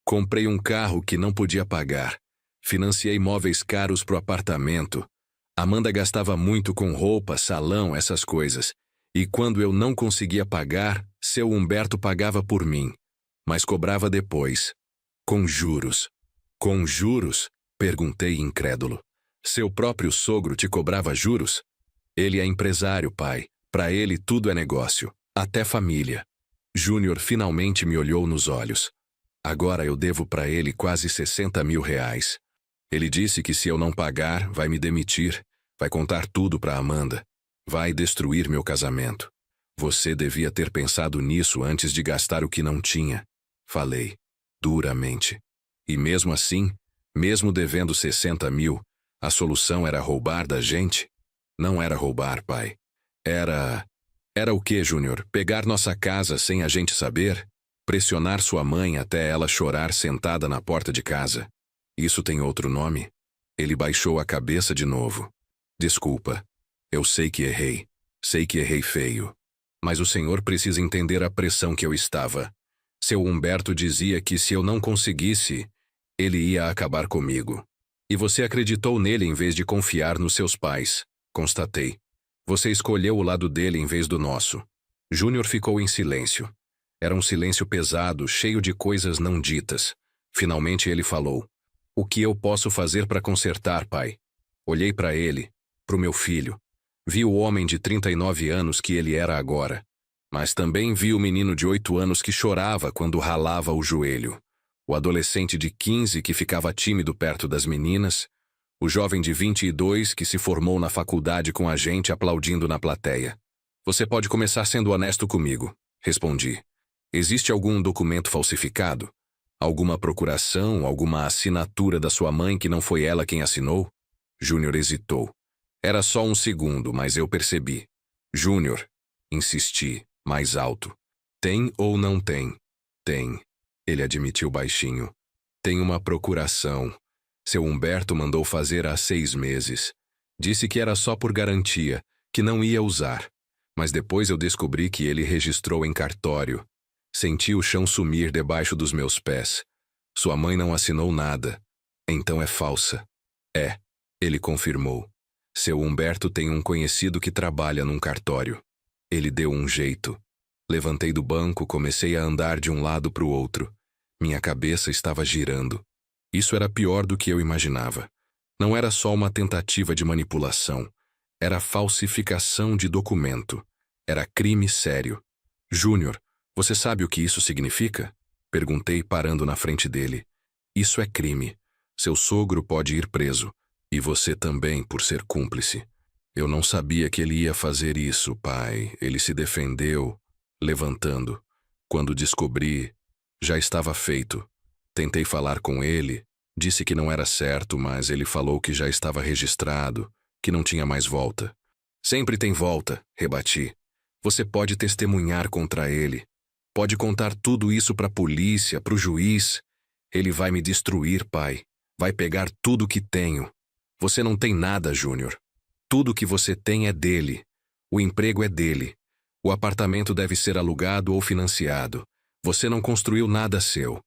Comprei um carro que não podia pagar. Financiei móveis caros pro apartamento. Amanda gastava muito com roupa, salão, essas coisas. E quando eu não conseguia pagar, seu Humberto pagava por mim. Mas cobrava depois. Com juros. Com juros? Perguntei incrédulo. Seu próprio sogro te cobrava juros? Ele é empresário, pai. Para ele tudo é negócio. Até família. Júnior finalmente me olhou nos olhos. Agora eu devo para ele quase 60 mil reais. Ele disse que se eu não pagar, vai me demitir, vai contar tudo para Amanda, vai destruir meu casamento. Você devia ter pensado nisso antes de gastar o que não tinha. Falei, duramente. E mesmo assim, mesmo devendo 60 mil, a solução era roubar da gente? Não era roubar, pai. Era o quê, Júnior? Pegar nossa casa sem a gente saber? Pressionar sua mãe até ela chorar sentada na porta de casa. Isso tem outro nome? Ele baixou a cabeça de novo. Desculpa. Eu sei que errei. Sei que errei feio. Mas o senhor precisa entender a pressão que eu estava. Seu Humberto dizia que se eu não conseguisse, ele ia acabar comigo. E você acreditou nele em vez de confiar nos seus pais. Constatei. Você escolheu o lado dele em vez do nosso. Júnior ficou em silêncio. Era um silêncio pesado, cheio de coisas não ditas. Finalmente ele falou. O que eu posso fazer para consertar, pai? Olhei para ele, para o meu filho. Vi o homem de 39 anos que ele era agora. Mas também vi o menino de 8 anos que chorava quando ralava o joelho. O adolescente de 15 que ficava tímido perto das meninas. O jovem de 22 que se formou na faculdade com a gente aplaudindo na plateia. Você pode começar sendo honesto comigo, respondi. Existe algum documento falsificado? Alguma procuração, alguma assinatura da sua mãe que não foi ela quem assinou? Júnior hesitou. Era só um segundo, mas eu percebi. Júnior, insisti, mais alto. Tem ou não tem? Tem. Ele admitiu baixinho. Tem uma procuração. Seu Humberto mandou fazer há 6 meses. Disse que era só por garantia, que não ia usar. Mas depois eu descobri que ele registrou em cartório. Senti o chão sumir debaixo dos meus pés. Sua mãe não assinou nada. Então é falsa. É, ele confirmou. Seu Humberto tem um conhecido que trabalha num cartório. Ele deu um jeito. Levantei do banco, comecei a andar de um lado para o outro. Minha cabeça estava girando. Isso era pior do que eu imaginava. Não era só uma tentativa de manipulação. Era falsificação de documento. Era crime sério. Júnior, você sabe o que isso significa? Perguntei parando na frente dele. Isso é crime. Seu sogro pode ir preso. E você também, por ser cúmplice. Eu não sabia que ele ia fazer isso, pai. Ele se defendeu, levantando. Quando descobri, já estava feito. Tentei falar com ele. Disse que não era certo, mas ele falou que já estava registrado, que não tinha mais volta. Sempre tem volta, rebati. Você pode testemunhar contra ele. Pode contar tudo isso para a polícia, para o juiz. Ele vai me destruir, pai. Vai pegar tudo que tenho. Você não tem nada, Júnior. Tudo que você tem é dele. O emprego é dele. O apartamento deve ser alugado ou financiado. Você não construiu nada seu.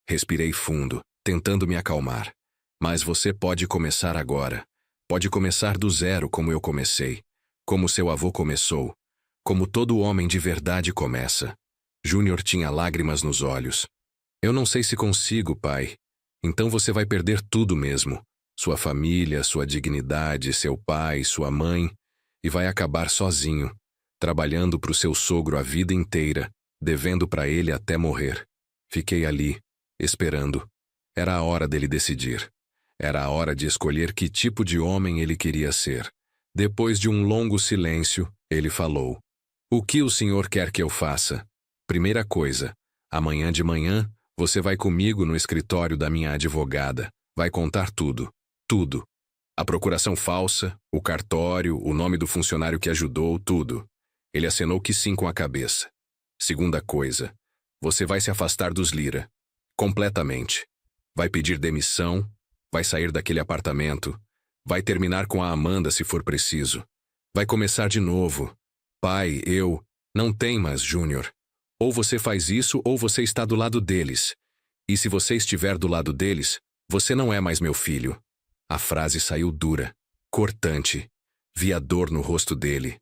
Respirei fundo, tentando me acalmar. Mas você pode começar agora. Pode começar do zero como eu comecei. Como seu avô começou. Como todo homem de verdade começa. Júnior tinha lágrimas nos olhos. Eu não sei se consigo, pai. Então você vai perder tudo mesmo. sua família, sua dignidade, seu pai, sua mãe, e vai acabar sozinho, trabalhando para o seu sogro a vida inteira, devendo para ele até morrer. Fiquei ali, esperando. Era a hora dele decidir. Era a hora de escolher que tipo de homem ele queria ser. Depois de um longo silêncio, ele falou: "O que o senhor quer que eu faça? Primeira coisa, amanhã de manhã, você vai comigo no escritório da minha advogada. Vai contar tudo. Tudo. A procuração falsa, o cartório, o nome do funcionário que ajudou, tudo." Ele acenou que sim com a cabeça. Segunda coisa, você vai se afastar dos Lira. Completamente. Vai pedir demissão, vai sair daquele apartamento, vai terminar com a Amanda se for preciso. Vai começar de novo. Pai, não tem mais, Júnior. Ou você faz isso ou você está do lado deles. E se você estiver do lado deles, você não é mais meu filho. A frase saiu dura, cortante. Vi a dor no rosto dele.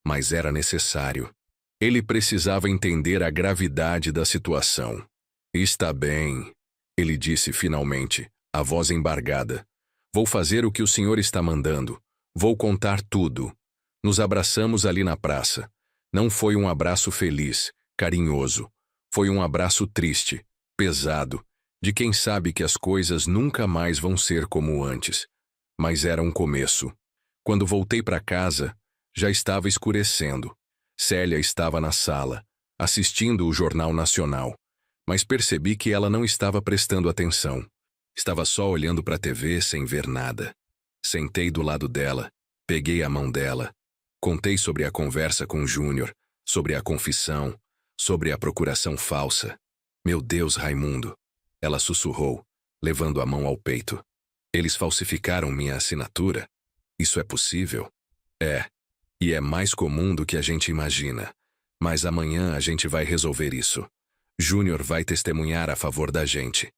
Mas era necessário. Ele precisava entender a gravidade da situação. Está bem, ele disse finalmente, a voz embargada. Vou fazer o que o senhor está mandando. Vou contar tudo. Nos abraçamos ali na praça. Não foi um abraço feliz, carinhoso. Foi um abraço triste, pesado, de quem sabe que as coisas nunca mais vão ser como antes. Mas era um começo. Quando voltei para casa, já estava escurecendo. Célia estava na sala, assistindo o Jornal Nacional, mas percebi que ela não estava prestando atenção. Estava só olhando para a TV sem ver nada. Sentei do lado dela, peguei a mão dela, contei sobre a conversa com Júnior, sobre a confissão, sobre a procuração falsa. Meu Deus, Raimundo, ela sussurrou, levando a mão ao peito. Eles falsificaram minha assinatura? Isso é possível? É. E é mais comum do que a gente imagina. Mas amanhã a gente vai resolver isso. Júnior vai testemunhar a favor da gente.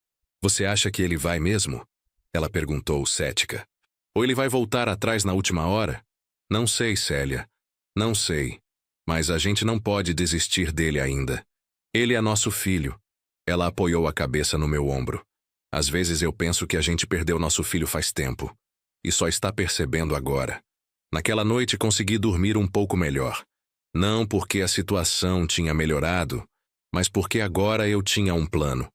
Você acha que ele vai mesmo? Ela perguntou, cética. Ou ele vai voltar atrás na última hora? Não sei, Célia. Não sei. Mas a gente não pode desistir dele ainda. Ele é nosso filho. Ela apoiou a cabeça no meu ombro. Às vezes eu penso que a gente perdeu nosso filho faz tempo. E só está percebendo agora. Naquela noite consegui dormir um pouco melhor. Não porque a situação tinha melhorado, mas porque agora eu tinha um plano.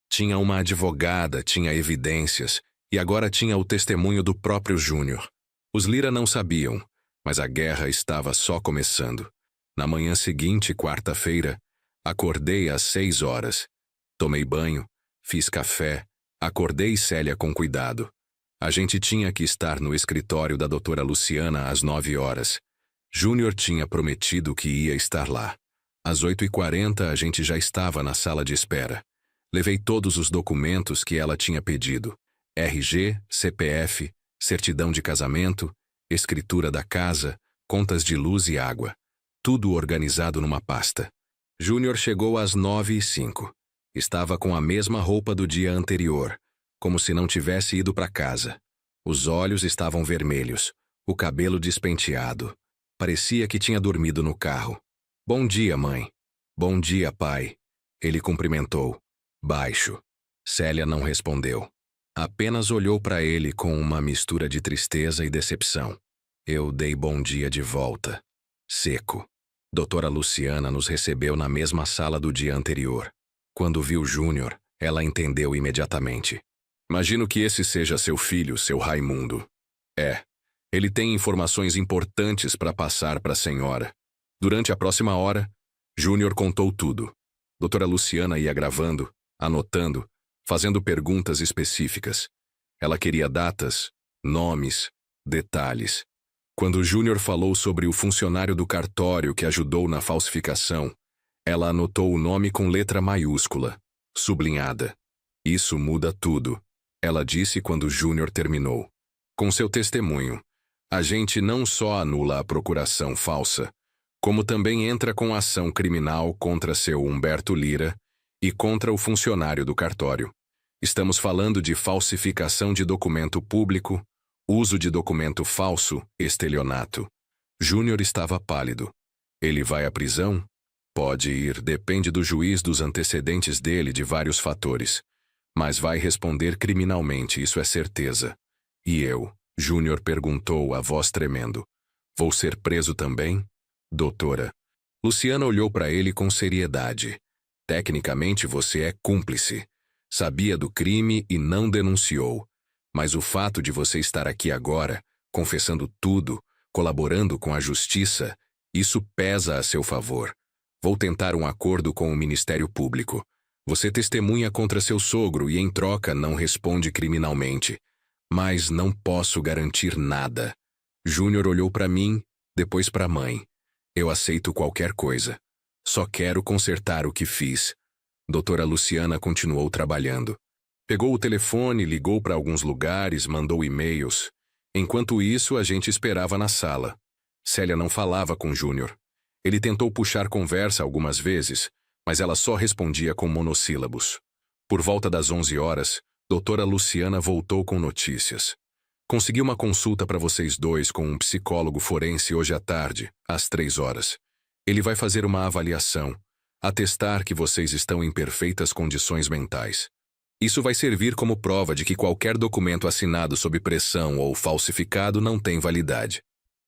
Tinha uma advogada, tinha evidências, e agora tinha o testemunho do próprio Júnior. Os Lira não sabiam, mas a guerra estava só começando. Na manhã seguinte, quarta-feira, acordei às 6 horas. Tomei banho, fiz café, acordei Célia com cuidado. A gente tinha que estar no escritório da doutora Luciana às 9 horas. Júnior tinha prometido que ia estar lá. Às 8h40 a gente já estava na sala de espera. Levei todos os documentos que ela tinha pedido. RG, CPF, certidão de casamento, escritura da casa, contas de luz e água. Tudo organizado numa pasta. Júnior chegou às 9h05. Estava com a mesma roupa do dia anterior, como se não tivesse ido para casa. Os olhos estavam vermelhos, o cabelo despenteado. Parecia que tinha dormido no carro. Bom dia, mãe. Bom dia, pai. Ele cumprimentou. Baixo. Célia não respondeu. Apenas olhou para ele com uma mistura de tristeza e decepção. Eu dei bom dia de volta. Seco. Doutora Luciana nos recebeu na mesma sala do dia anterior. Quando viu Júnior, ela entendeu imediatamente. Imagino que esse seja seu filho, seu Raimundo. É. Ele tem informações importantes para passar para a senhora. Durante a próxima hora, Júnior contou tudo. Doutora Luciana ia gravando, anotando, fazendo perguntas específicas. Ela queria datas, nomes, detalhes. Quando Júnior falou sobre o funcionário do cartório que ajudou na falsificação, ela anotou o nome com letra maiúscula, sublinhada. Isso muda tudo, ela disse quando Júnior terminou. Com seu testemunho, a gente não só anula a procuração falsa, como também entra com ação criminal contra seu Humberto Lira e contra o funcionário do cartório. Estamos falando de falsificação de documento público, uso de documento falso, estelionato. Júnior estava pálido. Ele vai à prisão? Pode ir, depende do juiz, dos antecedentes dele, de vários fatores. Mas vai responder criminalmente, isso é certeza. E eu? Júnior perguntou, a voz tremendo. Vou ser preso também? Doutora. Luciana olhou para ele com seriedade. Tecnicamente você é cúmplice. Sabia do crime e não denunciou. Mas o fato de você estar aqui agora, confessando tudo, colaborando com a justiça, isso pesa a seu favor. Vou tentar um acordo com o Ministério Público. Você testemunha contra seu sogro e, em troca, não responde criminalmente. Mas não posso garantir nada. Júnior olhou para mim, depois para a mãe. Eu aceito qualquer coisa. Só quero consertar o que fiz. Doutora Luciana continuou trabalhando. Pegou o telefone, ligou para alguns lugares, mandou e-mails. Enquanto isso, a gente esperava na sala. Célia não falava com Júnior. Ele tentou puxar conversa algumas vezes, mas ela só respondia com monossílabos. Por volta das 11 horas, doutora Luciana voltou com notícias. Consegui uma consulta para vocês dois com um psicólogo forense hoje à tarde, às 3 horas. Ele vai fazer uma avaliação, atestar que vocês estão em perfeitas condições mentais. Isso vai servir como prova de que qualquer documento assinado sob pressão ou falsificado não tem validade.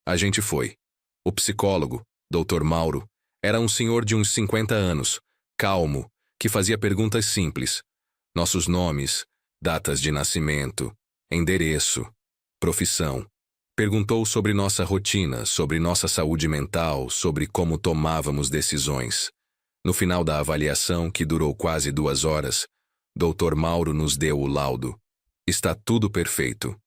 A gente foi. O psicólogo, Dr. Mauro, era um senhor de uns 50 anos, calmo, que fazia perguntas simples. Nossos nomes, datas de nascimento, endereço, profissão. Perguntou sobre nossa rotina, sobre nossa saúde mental, sobre como tomávamos decisões. No final da avaliação, que durou quase 2 horas, Dr. Mauro nos deu o laudo. Está tudo perfeito.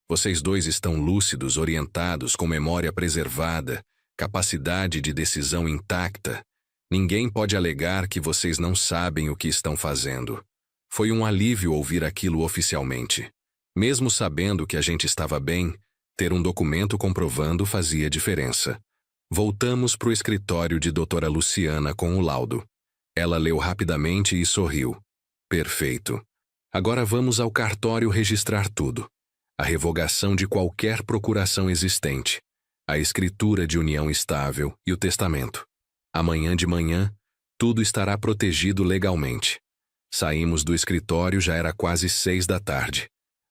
Vocês dois estão lúcidos, orientados, com memória preservada, capacidade de decisão intacta. Ninguém pode alegar que vocês não sabem o que estão fazendo. Foi um alívio ouvir aquilo oficialmente. Mesmo sabendo que a gente estava bem, ter um documento comprovando fazia diferença. Voltamos para o escritório de doutora Luciana com o laudo. Ela leu rapidamente e sorriu. Perfeito. Agora vamos ao cartório registrar tudo. A revogação de qualquer procuração existente, a escritura de união estável e o testamento. Amanhã de manhã, tudo estará protegido legalmente. Saímos do escritório, já era quase 6 da tarde.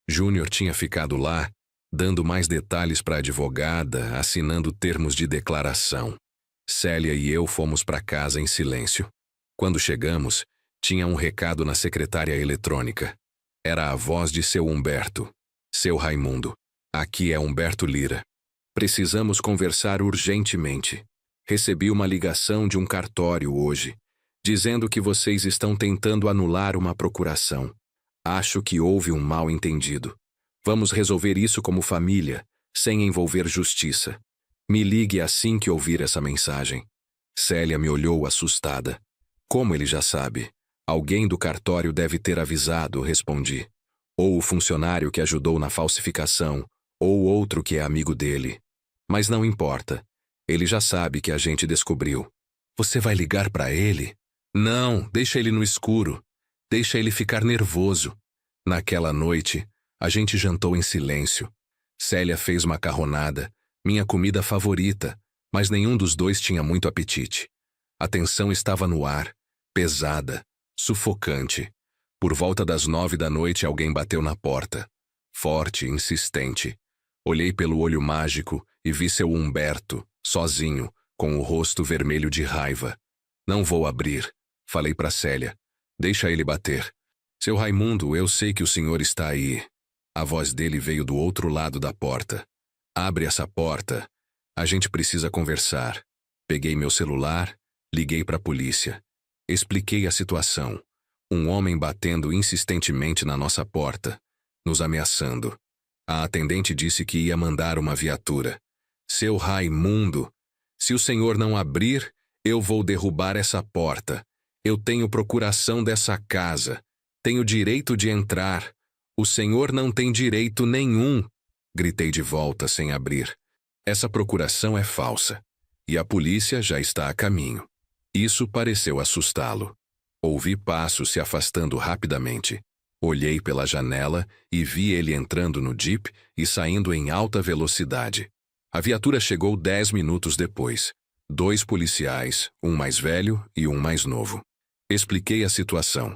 Júnior tinha ficado lá, dando mais detalhes para a advogada, assinando termos de declaração. Célia e eu fomos para casa em silêncio. Quando chegamos, tinha um recado na secretária eletrônica. Era a voz de seu Humberto. Seu Raimundo. Aqui é Humberto Lira. Precisamos conversar urgentemente. Recebi uma ligação de um cartório hoje, dizendo que vocês estão tentando anular uma procuração. Acho que houve um mal-entendido. Vamos resolver isso como família, sem envolver justiça. Me ligue assim que ouvir essa mensagem. Célia me olhou assustada. Como ele já sabe? Alguém do cartório deve ter avisado, respondi. Ou o funcionário que ajudou na falsificação, ou outro que é amigo dele. Mas não importa. Ele já sabe que a gente descobriu. Você vai ligar para ele? Não, deixa ele no escuro. Deixa ele ficar nervoso. Naquela noite, a gente jantou em silêncio. Célia fez macarronada, minha comida favorita, mas nenhum dos dois tinha muito apetite. A tensão estava no ar, pesada, sufocante. Por volta das 9 da noite, alguém bateu na porta. Forte, insistente. Olhei pelo olho mágico e vi seu Humberto, sozinho, com o rosto vermelho de raiva. Não vou abrir, falei para Célia. Deixa ele bater. Seu Raimundo, eu sei que o senhor está aí. A voz dele veio do outro lado da porta. Abre essa porta. A gente precisa conversar. Peguei meu celular, liguei para a polícia. Expliquei a situação. Um homem batendo insistentemente na nossa porta, nos ameaçando. A atendente disse que ia mandar uma viatura. Seu Raimundo, se o senhor não abrir, eu vou derrubar essa porta. Eu tenho procuração dessa casa. Tenho direito de entrar. O senhor não tem direito nenhum. Gritei de volta sem abrir. Essa procuração é falsa. E a polícia já está a caminho. Isso pareceu assustá-lo. Ouvi passos se afastando rapidamente. Olhei pela janela e vi ele entrando no Jeep e saindo em alta velocidade. A viatura chegou 10 minutos depois. 2 policiais, um mais velho e um mais novo. Expliquei a situação.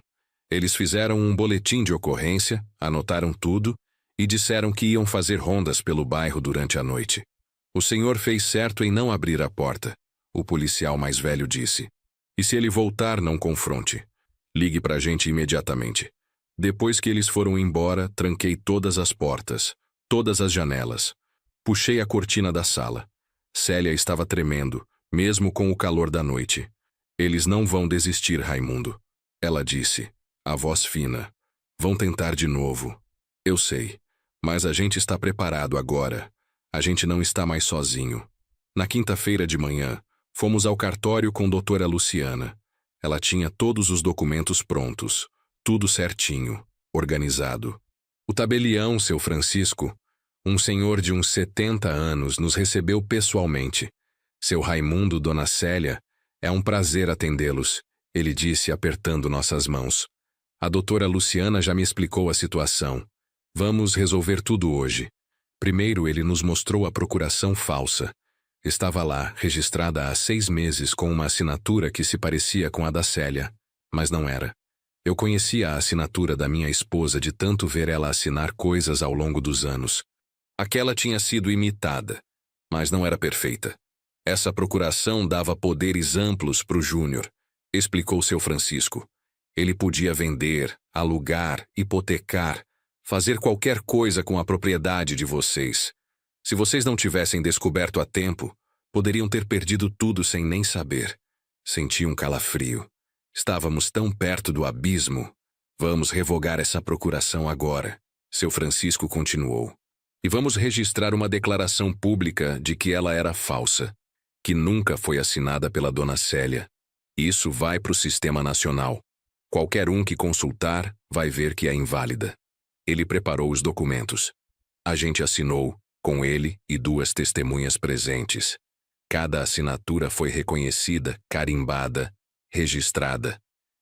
Eles fizeram um boletim de ocorrência, anotaram tudo e disseram que iam fazer rondas pelo bairro durante a noite. O senhor fez certo em não abrir a porta, o policial mais velho disse. E se ele voltar, não confronte. Ligue pra gente imediatamente. Depois que eles foram embora, tranquei todas as portas, todas as janelas. Puxei a cortina da sala. Célia estava tremendo, mesmo com o calor da noite. Eles não vão desistir, Raimundo. Ela disse, a voz fina. Vão tentar de novo. Eu sei, mas a gente está preparado agora. A gente não está mais sozinho. Na quinta-feira de manhã, fomos ao cartório com doutora Luciana. Ela tinha todos os documentos prontos, tudo certinho, organizado. O tabelião, seu Francisco, um senhor de uns 70 anos, nos recebeu pessoalmente. Seu Raimundo, dona Célia, é um prazer atendê-los, ele disse apertando nossas mãos. A doutora Luciana já me explicou a situação. Vamos resolver tudo hoje. Primeiro ele nos mostrou a procuração falsa. Estava lá, registrada há 6 meses com uma assinatura que se parecia com a da Célia, mas não era. Eu conhecia a assinatura da minha esposa de tanto ver ela assinar coisas ao longo dos anos. Aquela tinha sido imitada, mas não era perfeita. Essa procuração dava poderes amplos para o Júnior, explicou seu Francisco. Ele podia vender, alugar, hipotecar, fazer qualquer coisa com a propriedade de vocês. Se vocês não tivessem descoberto a tempo, poderiam ter perdido tudo sem nem saber. Senti um calafrio. Estávamos tão perto do abismo. Vamos revogar essa procuração agora, seu Francisco continuou. E vamos registrar uma declaração pública de que ela era falsa, que nunca foi assinada pela dona Célia. Isso vai para o Sistema Nacional. Qualquer um que consultar vai ver que é inválida. Ele preparou os documentos. A gente assinou, com ele e 2 testemunhas presentes. Cada assinatura foi reconhecida, carimbada, registrada.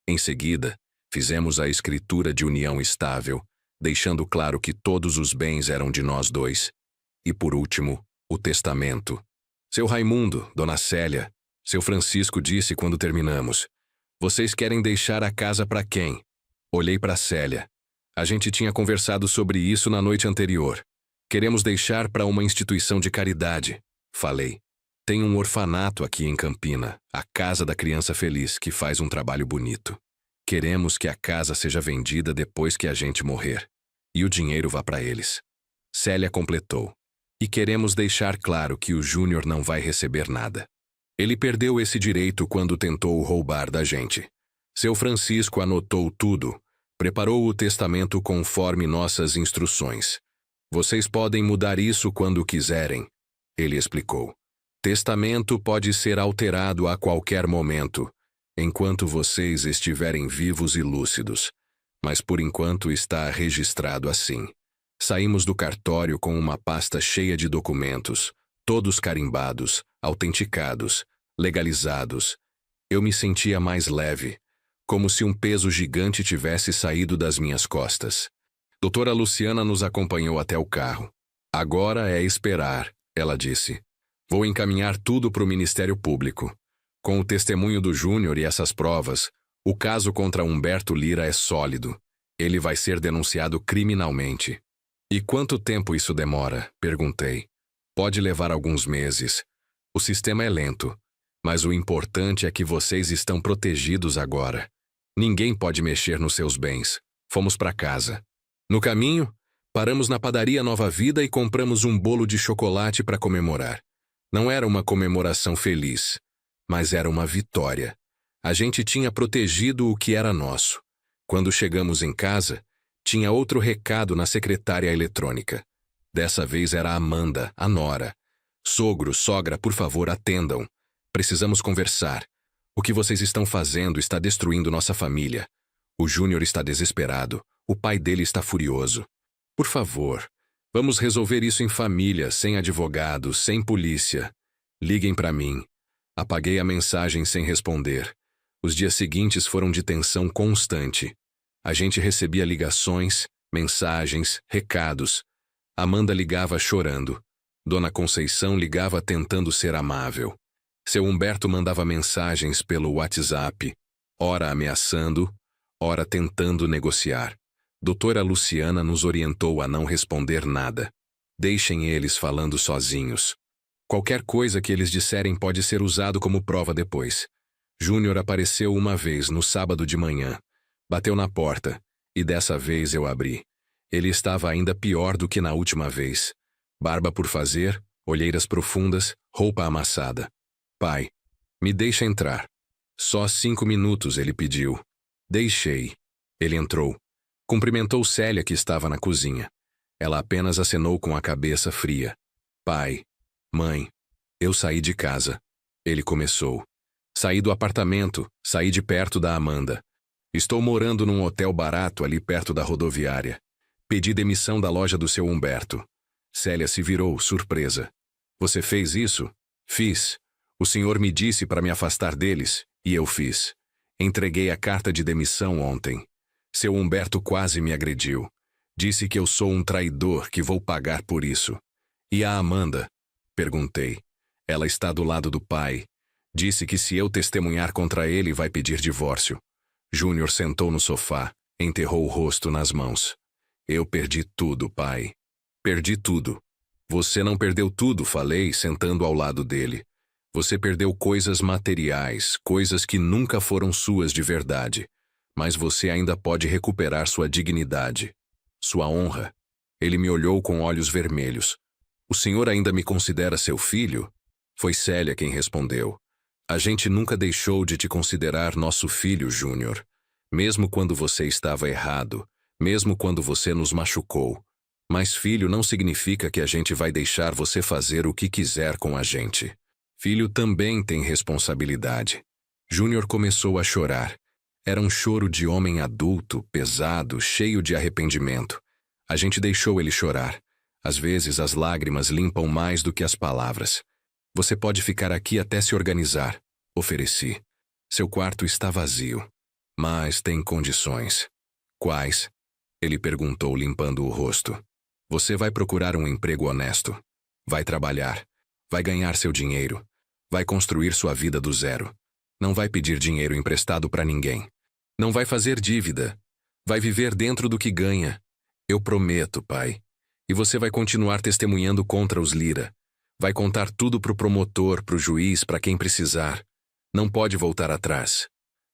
Em seguida, fizemos a escritura de união estável, deixando claro que todos os bens eram de nós 2. E por último, o testamento. Seu Raimundo, dona Célia, seu Francisco disse quando terminamos. Vocês querem deixar a casa para quem? Olhei para Célia. A gente tinha conversado sobre isso na noite anterior. Queremos deixar para uma instituição de caridade, falei. Tem um orfanato aqui em Campina, a Casa da Criança Feliz, que faz um trabalho bonito. Queremos que a casa seja vendida depois que a gente morrer. E o dinheiro vá para eles. Célia completou. E queremos deixar claro que o Júnior não vai receber nada. Ele perdeu esse direito quando tentou roubar da gente. Seu Francisco anotou tudo, preparou o testamento conforme nossas instruções. Vocês podem mudar isso quando quiserem, ele explicou. Testamento pode ser alterado a qualquer momento, enquanto vocês estiverem vivos e lúcidos, mas por enquanto está registrado assim. Saímos do cartório com uma pasta cheia de documentos, todos carimbados, autenticados, legalizados. Eu me sentia mais leve, como se um peso gigante tivesse saído das minhas costas. Doutora Luciana nos acompanhou até o carro. Agora é esperar, ela disse. Vou encaminhar tudo para o Ministério Público. Com o testemunho do Júnior e essas provas, o caso contra Humberto Lira é sólido. Ele vai ser denunciado criminalmente. E quanto tempo isso demora? Perguntei. Pode levar alguns meses. O sistema é lento, mas o importante é que vocês estão protegidos agora. Ninguém pode mexer nos seus bens. Fomos para casa. No caminho, paramos na padaria Nova Vida e compramos um bolo de chocolate para comemorar. Não era uma comemoração feliz, mas era uma vitória. A gente tinha protegido o que era nosso. Quando chegamos em casa, tinha outro recado na secretária eletrônica. Dessa vez era a Amanda, a nora. Sogro, sogra, por favor, atendam. Precisamos conversar. O que vocês estão fazendo está destruindo nossa família. O Júnior está desesperado. O pai dele está furioso. Por favor, vamos resolver isso em família, sem advogado, sem polícia. Liguem para mim. Apaguei a mensagem sem responder. Os dias seguintes foram de tensão constante. A gente recebia ligações, mensagens, recados. Amanda ligava chorando. Dona Conceição ligava tentando ser amável. Seu Humberto mandava mensagens pelo WhatsApp, ora ameaçando, ora tentando negociar. Doutora Luciana nos orientou a não responder nada. Deixem eles falando sozinhos. Qualquer coisa que eles disserem pode ser usado como prova depois. Júnior apareceu uma vez no sábado de manhã. Bateu na porta, e dessa vez eu abri. Ele estava ainda pior do que na última vez. Barba por fazer, olheiras profundas, roupa amassada. Pai, me deixa entrar. Só 5 minutos, ele pediu. Deixei. Ele entrou. Cumprimentou Célia, que estava na cozinha. Ela apenas acenou com a cabeça fria. Pai, mãe, eu saí de casa. Ele começou. Saí do apartamento, saí de perto da Amanda. Estou morando num hotel barato ali perto da rodoviária. Pedi demissão da loja do seu Humberto. Célia se virou, surpresa. Você fez isso? Fiz. O senhor me disse para me afastar deles, e eu fiz. Entreguei a carta de demissão ontem. Seu Humberto quase me agrediu. Disse que eu sou um traidor, que vou pagar por isso. E a Amanda? Perguntei. Ela está do lado do pai. Disse que se eu testemunhar contra ele, vai pedir divórcio. Júnior sentou no sofá, enterrou o rosto nas mãos. Eu perdi tudo, pai. Perdi tudo. Você não perdeu tudo, falei, sentando ao lado dele. Você perdeu coisas materiais, coisas que nunca foram suas de verdade. Mas você ainda pode recuperar sua dignidade, sua honra. Ele me olhou com olhos vermelhos. O senhor ainda me considera seu filho? Foi Célia quem respondeu. A gente nunca deixou de te considerar nosso filho, Júnior. Mesmo quando você estava errado, mesmo quando você nos machucou. Mas filho não significa que a gente vai deixar você fazer o que quiser com a gente. Filho também tem responsabilidade. Júnior começou a chorar. Era um choro de homem adulto, pesado, cheio de arrependimento. A gente deixou ele chorar. Às vezes as lágrimas limpam mais do que as palavras. Você pode ficar aqui até se organizar, ofereci. Seu quarto está vazio, mas tem condições. Quais? Ele perguntou, limpando o rosto. Você vai procurar um emprego honesto. Vai trabalhar. Vai ganhar seu dinheiro. Vai construir sua vida do zero. Não vai pedir dinheiro emprestado para ninguém. Não vai fazer dívida. Vai viver dentro do que ganha. Eu prometo, pai. E você vai continuar testemunhando contra os Lira. Vai contar tudo pro promotor, pro juiz, para quem precisar. Não pode voltar atrás.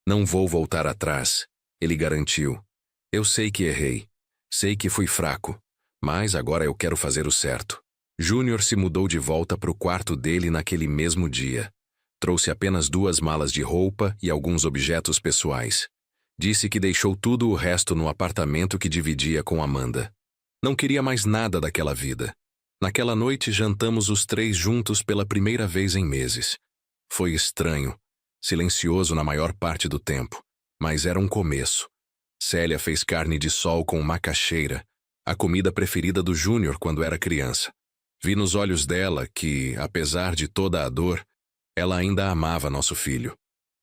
Não vou voltar atrás, ele garantiu. Eu sei que errei. Sei que fui fraco. Mas agora eu quero fazer o certo. Júnior se mudou de volta pro quarto dele naquele mesmo dia. Trouxe apenas 2 malas de roupa e alguns objetos pessoais. Disse que deixou tudo o resto no apartamento que dividia com Amanda. Não queria mais nada daquela vida. Naquela noite jantamos os 3 juntos pela primeira vez em meses. Foi estranho, silencioso na maior parte do tempo, mas era um começo. Célia fez carne de sol com macaxeira, a comida preferida do Júnior quando era criança. Vi nos olhos dela que, apesar de toda a dor, ela ainda amava nosso filho.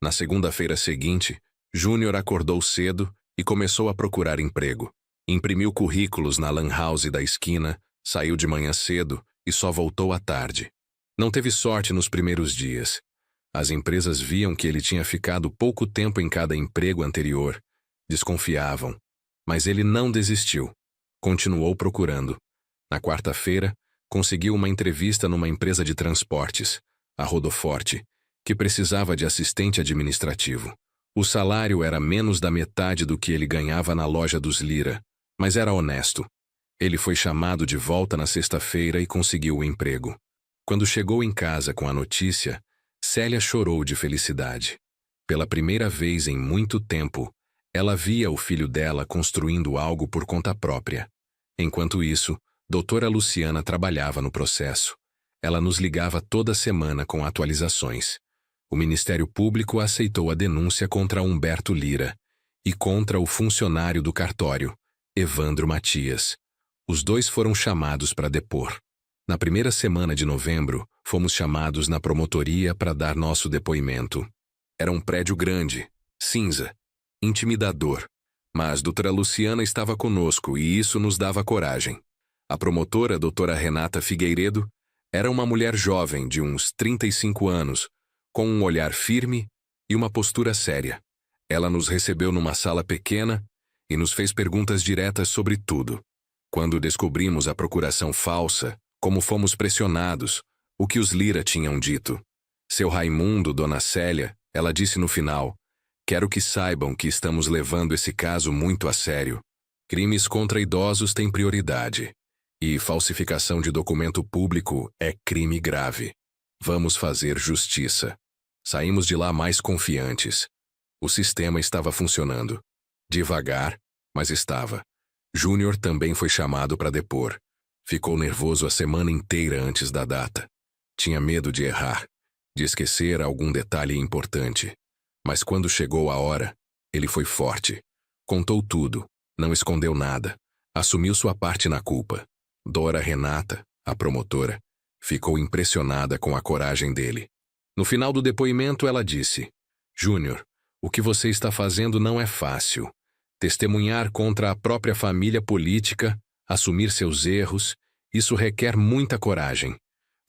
Na segunda-feira seguinte, Júnior acordou cedo e começou a procurar emprego. Imprimiu currículos na lan house da esquina, saiu de manhã cedo e só voltou à tarde. Não teve sorte nos primeiros dias. As empresas viam que ele tinha ficado pouco tempo em cada emprego anterior. Desconfiavam. Mas ele não desistiu. Continuou procurando. Na quarta-feira, conseguiu uma entrevista numa empresa de transportes, a Rodoforte, que precisava de assistente administrativo. O salário era menos da metade do que ele ganhava na loja dos Lira, mas era honesto. Ele foi chamado de volta na sexta-feira e conseguiu o emprego. Quando chegou em casa com a notícia, Célia chorou de felicidade. Pela primeira vez em muito tempo, ela via o filho dela construindo algo por conta própria. Enquanto isso, doutora Luciana trabalhava no processo. Ela nos ligava toda semana com atualizações. O Ministério Público aceitou a denúncia contra Humberto Lira e contra o funcionário do cartório, Evandro Matias. Os 2 foram chamados para depor. Na primeira semana de novembro, fomos chamados na promotoria para dar nosso depoimento. Era um prédio grande, cinza, intimidador. Mas doutora Luciana estava conosco e isso nos dava coragem. A promotora, doutora Renata Figueiredo, era uma mulher jovem de uns 35 anos, com um olhar firme e uma postura séria. Ela nos recebeu numa sala pequena e nos fez perguntas diretas sobre tudo. Quando descobrimos a procuração falsa, como fomos pressionados, o que os Lira tinham dito. Seu Raimundo, Dona Célia, ela disse no final: quero que saibam que estamos levando esse caso muito a sério. Crimes contra idosos têm prioridade. E falsificação de documento público é crime grave. Vamos fazer justiça. Saímos de lá mais confiantes. O sistema estava funcionando. Devagar, mas estava. Júnior também foi chamado para depor. Ficou nervoso a semana inteira antes da data. Tinha medo de errar, de esquecer algum detalhe importante. Mas quando chegou a hora, ele foi forte. Contou tudo, não escondeu nada. Assumiu sua parte na culpa. Dora Renata, a promotora, ficou impressionada com a coragem dele. No final do depoimento, ela disse: Júnior, o que você está fazendo não é fácil. Testemunhar contra a própria família política, assumir seus erros, isso requer muita coragem.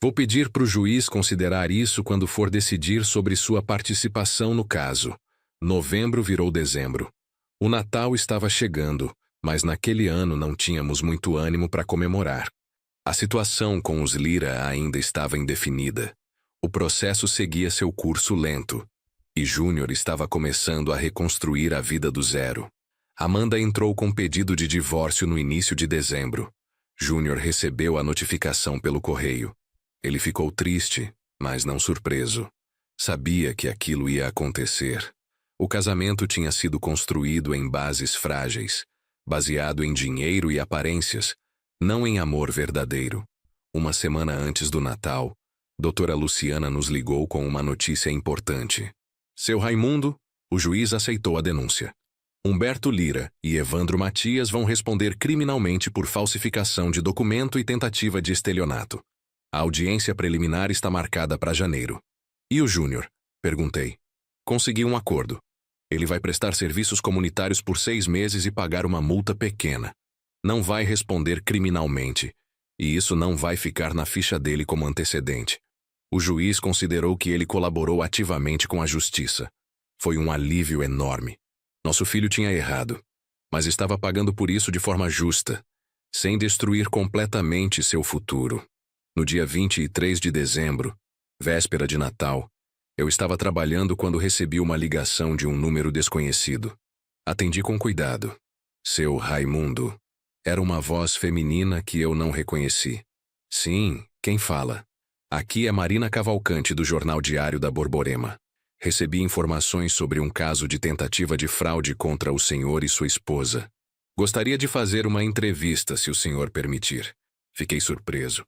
Vou pedir para o juiz considerar isso quando for decidir sobre sua participação no caso. Novembro virou dezembro. O Natal estava chegando, mas naquele ano não tínhamos muito ânimo para comemorar. A situação com os Lira ainda estava indefinida. O processo seguia seu curso lento, e Júnior estava começando a reconstruir a vida do zero. Amanda entrou com pedido de divórcio no início de dezembro. Júnior recebeu a notificação pelo correio. Ele ficou triste, mas não surpreso. Sabia que aquilo ia acontecer. O casamento tinha sido construído em bases frágeis, baseado em dinheiro e aparências, não em amor verdadeiro. Uma semana antes do Natal, doutora Luciana nos ligou com uma notícia importante. Seu Raimundo, o juiz aceitou a denúncia. Humberto Lira e Evandro Matias vão responder criminalmente por falsificação de documento e tentativa de estelionato. A audiência preliminar está marcada para janeiro. E o Júnior? Perguntei. Consegui um acordo. Ele vai prestar serviços comunitários por 6 meses e pagar uma multa pequena. Não vai responder criminalmente, e isso não vai ficar na ficha dele como antecedente. O juiz considerou que ele colaborou ativamente com a justiça. Foi um alívio enorme. Nosso filho tinha errado, mas estava pagando por isso de forma justa, sem destruir completamente seu futuro. No dia 23 de dezembro, véspera de Natal, eu estava trabalhando quando recebi uma ligação de um número desconhecido. Atendi com cuidado. Seu Raimundo. Era uma voz feminina que eu não reconheci. Sim, quem fala? Aqui é Marina Cavalcante, do Jornal Diário da Borborema. Recebi informações sobre um caso de tentativa de fraude contra o senhor e sua esposa. Gostaria de fazer uma entrevista, se o senhor permitir. Fiquei surpreso.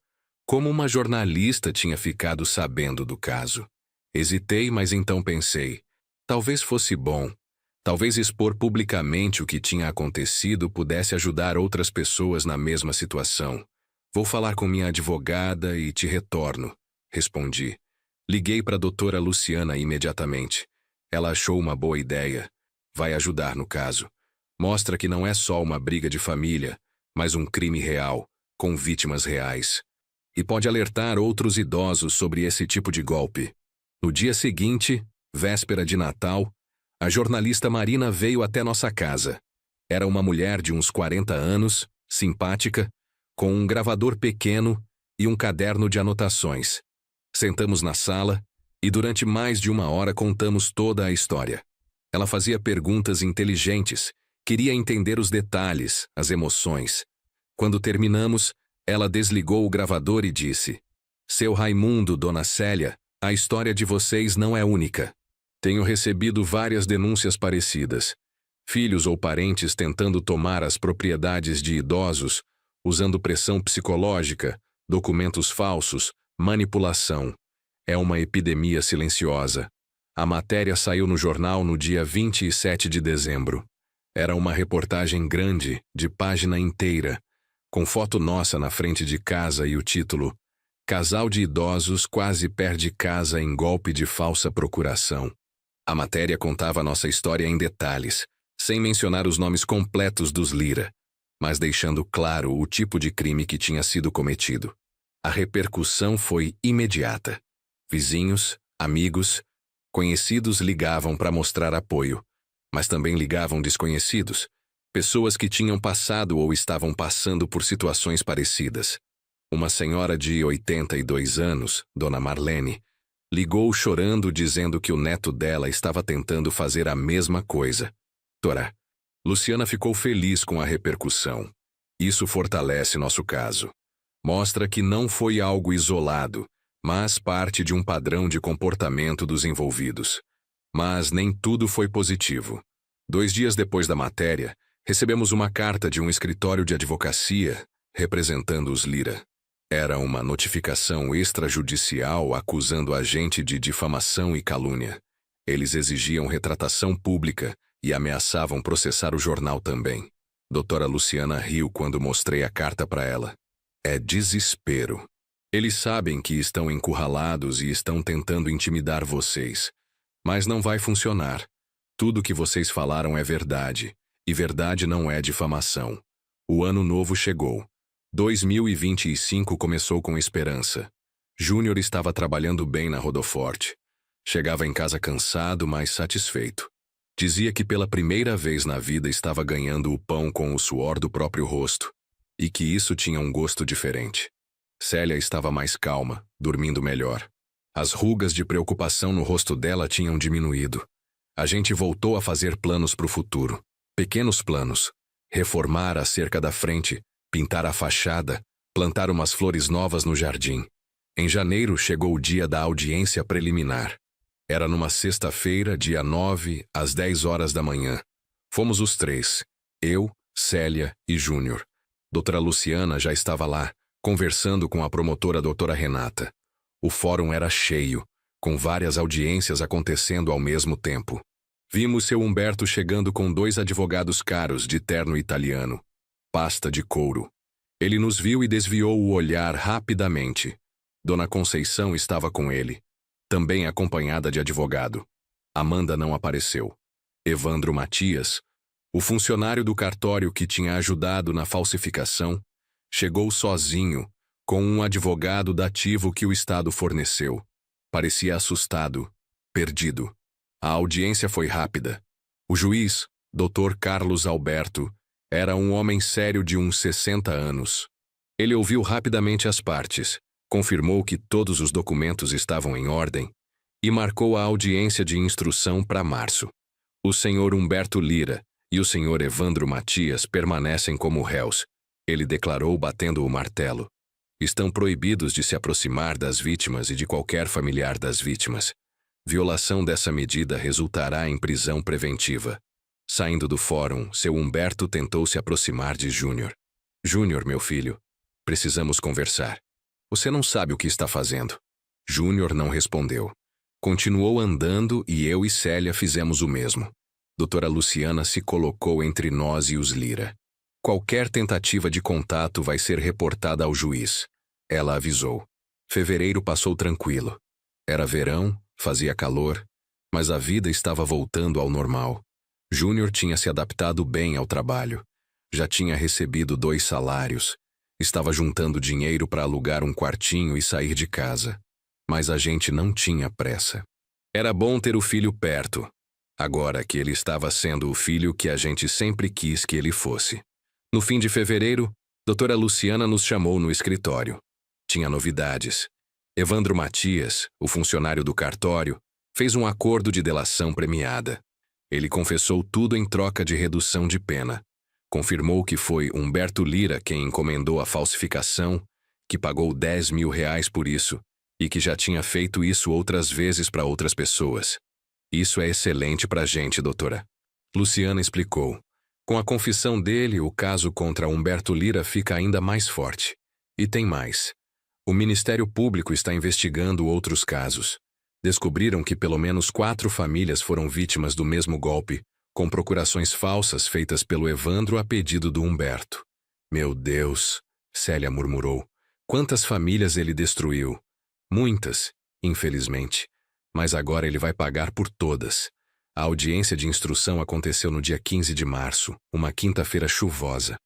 Como uma jornalista tinha ficado sabendo do caso? Hesitei, mas então pensei, talvez fosse bom. Talvez expor publicamente o que tinha acontecido pudesse ajudar outras pessoas na mesma situação. Vou falar com minha advogada e te retorno, respondi. Liguei para a doutora Luciana imediatamente. Ela achou uma boa ideia. Vai ajudar no caso. Mostra que não é só uma briga de família, mas um crime real, com vítimas reais. E pode alertar outros idosos sobre esse tipo de golpe. No dia seguinte, véspera de Natal, a jornalista Marina veio até nossa casa. Era uma mulher de uns 40 anos, simpática, com um gravador pequeno e um caderno de anotações. Sentamos na sala e durante mais de 1 hora contamos toda a história. Ela fazia perguntas inteligentes, queria entender os detalhes, as emoções. Quando terminamos, ela desligou o gravador e disse: Seu Raimundo, Dona Célia, a história de vocês não é única. Tenho recebido várias denúncias parecidas. Filhos ou parentes tentando tomar as propriedades de idosos, usando pressão psicológica, documentos falsos, manipulação. É uma epidemia silenciosa. A matéria saiu no jornal no dia 27 de dezembro. Era uma reportagem grande, de página inteira, com foto nossa na frente de casa e o título: Casal de idosos quase perde casa em golpe de falsa procuração. A matéria contava nossa história em detalhes, sem mencionar os nomes completos dos Lira, mas deixando claro o tipo de crime que tinha sido cometido. A repercussão foi imediata. Vizinhos, amigos, conhecidos ligavam para mostrar apoio, mas também ligavam desconhecidos, Pessoas que tinham passado ou estavam passando por situações parecidas. Uma senhora de 82 anos, Dona Marlene, ligou chorando dizendo que o neto dela estava tentando fazer a mesma coisa. Torá. Luciana ficou feliz com a repercussão. Isso fortalece nosso caso. Mostra que não foi algo isolado, mas parte de um padrão de comportamento dos envolvidos. Mas nem tudo foi positivo. 2 dias depois da matéria, recebemos uma carta de um escritório de advocacia representando os Lira. Era uma notificação extrajudicial acusando a gente de difamação e calúnia. Eles exigiam retratação pública e ameaçavam processar o jornal também. Doutora Luciana riu quando mostrei a carta para ela. É desespero. Eles sabem que estão encurralados e estão tentando intimidar vocês. Mas não vai funcionar. Tudo que vocês falaram é verdade, e verdade não é difamação. O ano novo chegou. 2025 começou com esperança. Júnior estava trabalhando bem na Rodoforte. Chegava em casa cansado, mas satisfeito. Dizia que pela primeira vez na vida estava ganhando o pão com o suor do próprio rosto, e que isso tinha um gosto diferente. Célia estava mais calma, dormindo melhor. As rugas de preocupação no rosto dela tinham diminuído. A gente voltou a fazer planos para o futuro. Pequenos planos. Reformar a cerca da frente, pintar a fachada, plantar umas flores novas no jardim. Em janeiro chegou o dia da audiência preliminar. Era numa sexta-feira, dia 9, às 10 horas da manhã. Fomos os 3, eu, Célia e Júnior. Doutora Luciana já estava lá, conversando com a promotora doutora Renata. O fórum era cheio, com várias audiências acontecendo ao mesmo tempo. Vimos seu Humberto chegando com 2 advogados caros de terno italiano, pasta de couro. Ele nos viu e desviou o olhar rapidamente. Dona Conceição estava com ele, também acompanhada de advogado. Amanda não apareceu. Evandro Matias, o funcionário do cartório que tinha ajudado na falsificação, chegou sozinho, com um advogado dativo que o Estado forneceu. Parecia assustado, perdido. A audiência foi rápida. O juiz, Dr. Carlos Alberto, era um homem sério de uns 60 anos. Ele ouviu rapidamente as partes, confirmou que todos os documentos estavam em ordem e marcou a audiência de instrução para março. O senhor Humberto Lira e o senhor Evandro Matias permanecem como réus, ele declarou batendo o martelo. Estão proibidos de se aproximar das vítimas e de qualquer familiar das vítimas. Violação dessa medida resultará em prisão preventiva. Saindo do fórum, seu Humberto tentou se aproximar de Júnior. Júnior, meu filho, precisamos conversar. Você não sabe o que está fazendo. Júnior não respondeu. Continuou andando e eu e Célia fizemos o mesmo. Doutora Luciana se colocou entre nós e os Lira. Qualquer tentativa de contato vai ser reportada ao juiz. Ela avisou. Fevereiro passou tranquilo. Era verão, fazia calor, mas a vida estava voltando ao normal. Júnior tinha se adaptado bem ao trabalho. Já tinha recebido 2 salários. Estava juntando dinheiro para alugar um quartinho e sair de casa. Mas a gente não tinha pressa. Era bom ter o filho perto, agora que ele estava sendo o filho que a gente sempre quis que ele fosse. No fim de fevereiro, doutora Luciana nos chamou no escritório. Tinha novidades. Evandro Matias, o funcionário do cartório, fez um acordo de delação premiada. Ele confessou tudo em troca de redução de pena. Confirmou que foi Humberto Lira quem encomendou a falsificação, que pagou R$10.000 por isso, e que já tinha feito isso outras vezes para outras pessoas. Isso é excelente para a gente, doutora. Luciana explicou. Com a confissão dele, o caso contra Humberto Lira fica ainda mais forte. E tem mais. O Ministério Público está investigando outros casos. Descobriram que pelo menos 4 famílias foram vítimas do mesmo golpe, com procurações falsas feitas pelo Evandro a pedido do Humberto. Meu Deus, Célia murmurou. Quantas famílias ele destruiu? Muitas, infelizmente. Mas agora ele vai pagar por todas. A audiência de instrução aconteceu no dia 15 de março, uma quinta-feira chuvosa.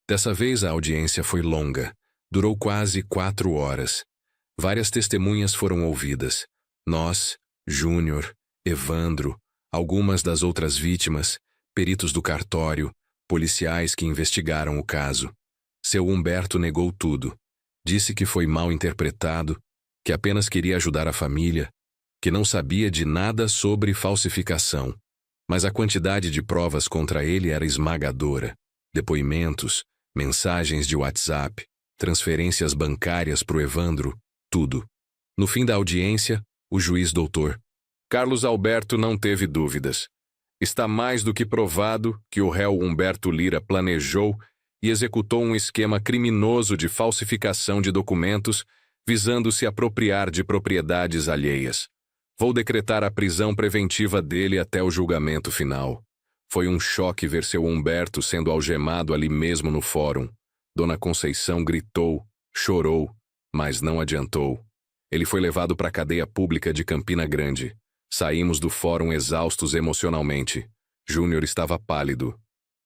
Dessa vez a audiência foi longa. Durou quase 4 horas. Várias testemunhas foram ouvidas. Nós, Júnior, Evandro, algumas das outras vítimas, peritos do cartório, policiais que investigaram o caso. Seu Humberto negou tudo. Disse que foi mal interpretado, que apenas queria ajudar a família, que não sabia de nada sobre falsificação. Mas a quantidade de provas contra ele era esmagadora. Depoimentos, mensagens de WhatsApp, transferências bancárias pro Evandro, tudo. No fim da audiência, o juiz doutor Carlos Alberto não teve dúvidas. Está mais do que provado que o réu Humberto Lira planejou e executou um esquema criminoso de falsificação de documentos visando se apropriar de propriedades alheias. Vou decretar a prisão preventiva dele até o julgamento final. Foi um choque ver seu Humberto sendo algemado ali mesmo no fórum. Dona Conceição gritou, chorou, mas não adiantou. Ele foi levado para a cadeia pública de Campina Grande. Saímos do fórum exaustos emocionalmente. Júnior estava pálido.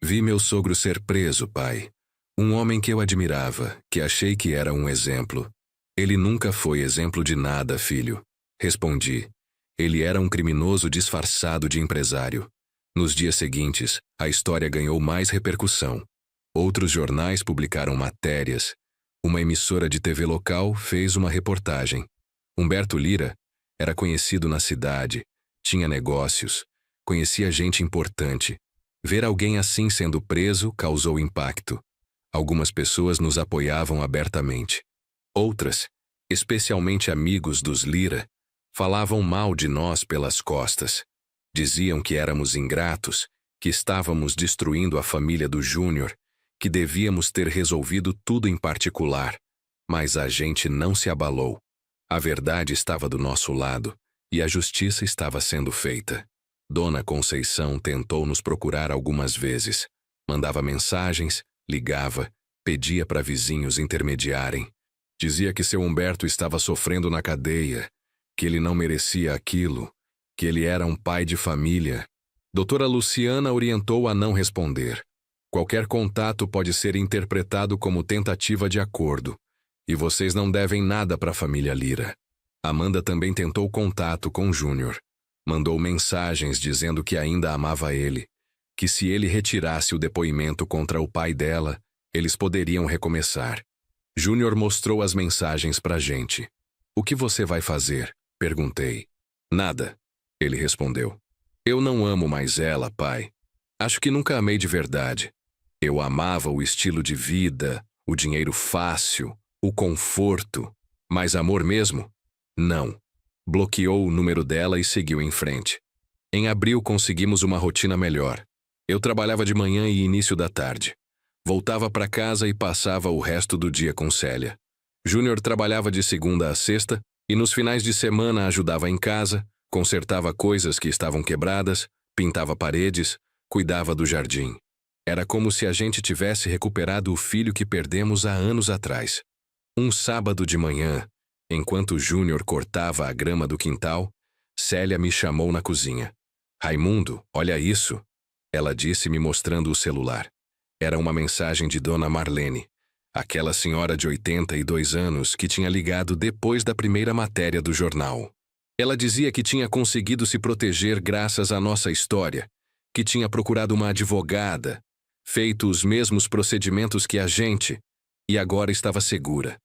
Vi meu sogro ser preso, pai. Um homem que eu admirava, que achei que era um exemplo. Ele nunca foi exemplo de nada, filho. Respondi. Ele era um criminoso disfarçado de empresário. Nos dias seguintes, a história ganhou mais repercussão. Outros jornais publicaram matérias. Uma emissora de TV local fez uma reportagem. Humberto Lira era conhecido na cidade, tinha negócios, conhecia gente importante. Ver alguém assim sendo preso causou impacto. Algumas pessoas nos apoiavam abertamente. Outras, especialmente amigos dos Lira, falavam mal de nós pelas costas. Diziam que éramos ingratos, que estávamos destruindo a família do Júnior, que devíamos ter resolvido tudo em particular. Mas a gente não se abalou. A verdade estava do nosso lado e a justiça estava sendo feita. Dona Conceição tentou nos procurar algumas vezes. Mandava mensagens, ligava, pedia para vizinhos intermediarem. Dizia que seu Humberto estava sofrendo na cadeia, que ele não merecia aquilo, que ele era um pai de família. Doutora Luciana orientou a não responder. Qualquer contato pode ser interpretado como tentativa de acordo, e vocês não devem nada para a família Lira. Amanda também tentou contato com Júnior. Mandou mensagens dizendo que ainda amava ele, que se ele retirasse o depoimento contra o pai dela, eles poderiam recomeçar. Júnior mostrou as mensagens pra gente. O que você vai fazer? Perguntei. Nada, ele respondeu. Eu não amo mais ela, pai. Acho que nunca amei de verdade. Eu amava o estilo de vida, o dinheiro fácil, o conforto. Mas amor mesmo? Não. Bloqueou o número dela e seguiu em frente. Em abril conseguimos uma rotina melhor. Eu trabalhava de manhã e início da tarde. Voltava para casa e passava o resto do dia com Célia. Júnior trabalhava de segunda a sexta e nos finais de semana ajudava em casa, consertava coisas que estavam quebradas, pintava paredes, cuidava do jardim. Era como se a gente tivesse recuperado o filho que perdemos há anos atrás. Um sábado de manhã, enquanto Júnior cortava a grama do quintal, Célia me chamou na cozinha. Raimundo, olha isso, ela disse me mostrando o celular. Era uma mensagem de Dona Marlene, aquela senhora de 82 anos que tinha ligado depois da primeira matéria do jornal. Ela dizia que tinha conseguido se proteger graças à nossa história, que tinha procurado uma advogada, feito os mesmos procedimentos que a gente, e agora estava segura.